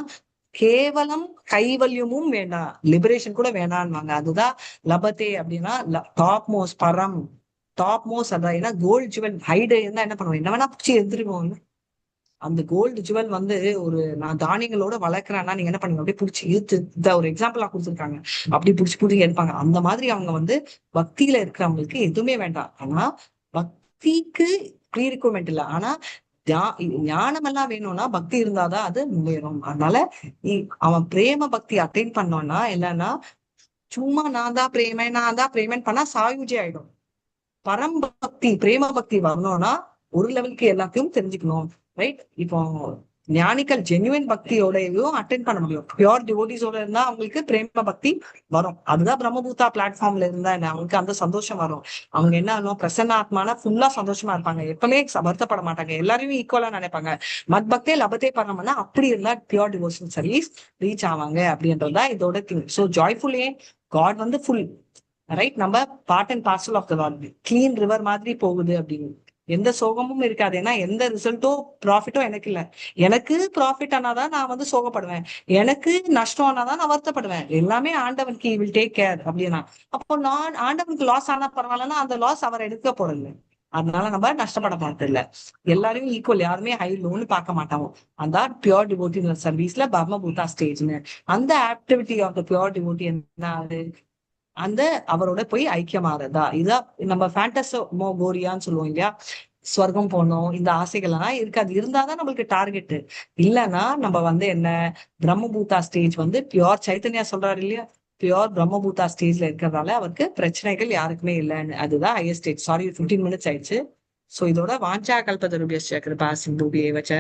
கேவலம் கைவல்யமும் வேண்டாம், லிபரேஷன் கூட வேணான்வாங்க. அதுதான் லபத்தே அப்படின்னா டாப் மோஸ்ட், பரம் டாப் மோஸ்ட். அதான் ஏன்னா கோல்டு ஜுவல் ஹைடு இருந்தா என்ன பண்ணுவோம், என்ன வேணா பிடிச்சி எடுத்துருவோம். அந்த கோல்டு ஜுவல் வந்து நான் தானியங்களோட வளர்க்குறேன்னா நீங்க என்ன பண்ணுங்க, அப்படியே பிடிச்சி இழுத்து, இந்த ஒரு எக்ஸாம்பிளா கொடுத்துருக்காங்க, அப்படி பிடிச்சி எடுப்பாங்க. அந்த மாதிரி அவங்க வந்து பக்தியில இருக்கிறவங்களுக்கு எதுவுமே வேண்டாம். ஆனா பக்திக்கு ப்ரீ ரிக்வயர்மெண்ட் இல்லை, ஆனா ஞானம் எல்லாம் வேணும்னா பக்தி இருந்தாதான் அது முன்னேறும். அதனால அவன் பிரேம பக்தி அட்டைன் பண்ணோம்னா இல்லைன்னா சும்மா நான் தான் பிரேமன் பண்ணா சாயுஜி ஆயிடும். பரம்பக்தி பிரேம பக்தி வரணும்னா ஒரு லெவலுக்கு எல்லாத்தையும் தெரிஞ்சுக்கணும், ரைட்? இப்போ ஞானிகள் ஜென்யூன் பக்தியோடயும் அட்டென்ட் பண்ண முடியும். பியூர் டிவோட்டிஸோட இருந்தா அவங்களுக்கு பிரேம பக்தி வரும். அதுதான் பிரம்மபூதா பிளாட்ஃபார்ம்ல இருந்தா என்ன, அவங்களுக்கு அந்த சந்தோஷம் வரும். அவங்க என்ன ஆகும், பிரசன்ன ஆத்மான ஃபுல்லா சந்தோஷமா இருப்பாங்க, எப்பவுமே வருத்தப்பட மாட்டாங்க, எல்லாரையும் ஈக்குவலா நினைப்பாங்க. மத் பக்தே லபத்தே பண்ணோம்னா அப்படி இருந்தா பியூர் டிவோஷன் சர்வீஸ் ரீச் ஆவாங்க அப்படின்றதுதான் இதோட திங். ஸோ ஜாய்ஃபுல்லே காட் வந்து ஃபுல், ரைட்? நம்ம part and parcel of the world, clean river மாதிரி போகுது அப்படின்னு எந்த சோகமும் இருக்காது. ஏன்னா எந்த ரிசல்ட்டோ ப்ராஃபிட்டோ எனக்கு இல்லை. எனக்கு ப்ராஃபிட் ஆனாதான் நான் வந்து சோகப்படுவேன், எனக்கு நஷ்டம் ஆனாதான் நான் வருத்தப்படுவேன். எல்லாமே ஆண்டவனுக்கு வில் டேக் கேர் அப்படின்னா, அப்போ நான் ஆண்டவனுக்கு லாஸ் ஆனா பரவாயில்லன்னா அந்த லாஸ் அவர் எடுக்க போறது. அதனால நம்ம நஷ்டப்பட மாட்டோம் இல்ல, எல்லாரையும் ஈக்குவல், யாருமே ஹை லோன்னு பார்க்க மாட்டாங்க. அந்த பியூர் டிவோட்டி சர்வீஸ்ல பிரம்மபூதா ஸ்டேஜ்னு அந்த activity of the pure devotee என்ன ஆகுது, அந்த அவரோட போய் ஐக்கியமாறதா. இதான் நம்ம ஃபேண்டஸ்மோகோரியான்னு சொல்லுவோம் இல்லையா, ஸ்வர்க்கம் போனோம், இந்த ஆசைகள் எல்லாம் இருக்காது. இருந்தாதான் நம்மளுக்கு டார்கெட். இல்லைன்னா நம்ம வந்து என்ன, பிரம்மபூதா ஸ்டேஜ் வந்து பியூர் சைத்தன்யா சொல்றாரு இல்லையா, பியூர் பிரம்மபூதா ஸ்டேஜ்ல இருக்கிறதால அவருக்கு பிரச்சனைகள் யாருக்குமே இல்லைன்னு. அதுதான் ஹையர் ஸ்டேஜ். சாரி 15 மினிட்ஸ் ஆயிடுச்சு. சோ இதோட வாஞ்சா கல்பதருபியஸ்ச கிருபா சிந்துபியே வச்ச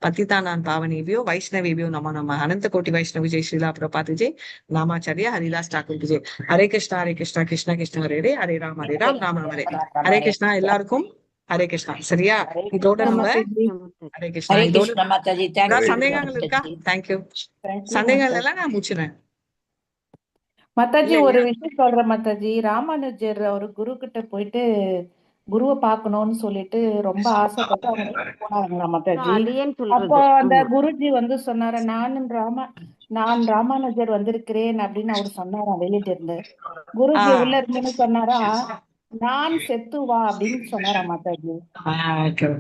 பத்திதானான் பாவனேபியோ வைஷ்ணவேபியோ நம அனந்த கோட்டி வைஷ்ணவி ஜெய் ஸ்ரீலா பிரபாத் ஜெய் நாமாச்சாரியா ஹரிதாஸ் டாக்கூர் ஜெய். ஹரே கிருஷ்ணா கிருஷ்ணா கிருஷ்ண ஹரே ஹரே, ஹரே ராம் ராம் ராம் ஹரே. ஹரே கிருஷ்ணா எல்லாருக்கும் ஹரே கிருஷ்ணா. சரியா? இதோட நம்ம ஹரே கிருஷ்ணா. ஹரே இதோட கிருஷ்ண மாதாஜி. சந்தேகங்கள் இருக்கா? தேங்க்யூ. சந்தேகங்கள் எல்லாம் நான் முடிச்சுறேன் மாதாஜி. இல்ல ஒரு இல்லையா? விஷயம் சொல்றேன் மாதாஜி. ராமானுஜர் அவரு குரு கிட்ட போயிட்டு குருவை பார்க்கணும்னு சொல்லிட்டு ரொம்ப ஆசைப்பட்டு அவங்க வீட்டுக்கு போனாங்களா மாதாஜி. அடியேன்னு அப்போ சொல்றது. அந்த ஆமா. குருஜி வந்து சொன்னாரு, நான் ராமானுஜர் வந்திருக்கிறேன் அப்படின்னு அவரு சொன்னாராம் வெளியில இருந்து. குருஜி உள்ள இருந்துன்னு சொன்னாரா, நான் செத்து வா அப்படின்னு சொன்னாரா மாதாஜி. அவருக்கு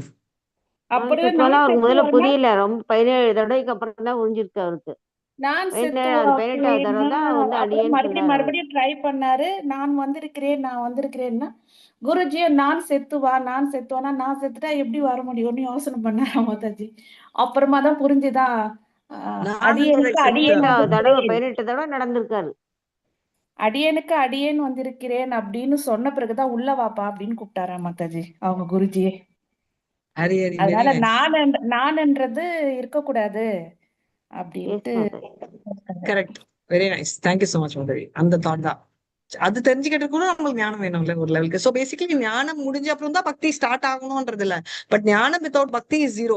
அப்புறம் சொன்னா நான் அவருக்கு செத்து முதல்ல வானா, புரியல. ரொம்ப 17 தடவைக்கு அப்புறம் தான் புரிஞ்சிருக்கு அவருக்கு. நான் செத்து 18வது தடவை தான் வந்து அப்புறம் அடியேன்னு சொன்னாரு அவரு. மறுபடியும் ட்ரை பண்ணாரு. நான் வந்திருக்கிறேன்னா குருஜி நான் செத்துவானா, நான் செத்துட்டா எப்படி வர முடியும்னு யோசனை பண்ணாரா மாதாஜி. அப்புறமா தான் புரிஞ்சுதான் அடியேனுக்கு அடியேன் 18 தடவை நடந்திருக்காரு. அடியேன் வந்திருக்கிறேன் அப்படின்னு சொன்ன பிறகுதான் உள்ள வாப்பா அப்படின்னு கூப்பிட்டாரா மாதாஜி அவங்க குருஜியே. அதனால நான்ன்றது இருக்கக்கூடாது அப்படின்ட்டு. Correct. Very nice. Thank you so much Madhavi. அந்த தாட் தான். அது தெரிஞ்சுக்கிட்டு கூட நம்மளுக்கு ஞானம் வேணும்ல ஒரு லெவலுக்கு. சோ பேசிக்கலி ஞானம் முடிஞ்ச அப்புறம் தான் பக்தி ஸ்டார்ட் ஆகணும்ன்றது இல்ல. பட் ஞானம் வித்தவுட் பக்தி இஸ் ஜீரோ.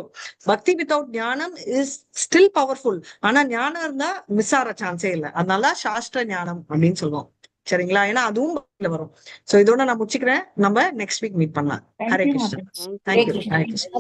பக்தி வித்தவுட் ஞானம் இஸ் ஸ்டில் பவர்ஃபுல். ஆனா ஞானம் இருந்தா மிஸ் ஆகிற சான்ஸே இல்லை. அதனால சாஸ்திர ஞானம் அப்படின்னு சொல்லுவோம். சரிங்களா? ஏன்னா அதுவும் வரும். சோ இதோட நான் முடிச்சுக்கிறேன். நம்ம நெக்ஸ்ட் வீக் மீட் பண்ணலாம். ஹரே கிருஷ்ணா. தேங்க்யூ. ஹரே கிருஷ்ணா.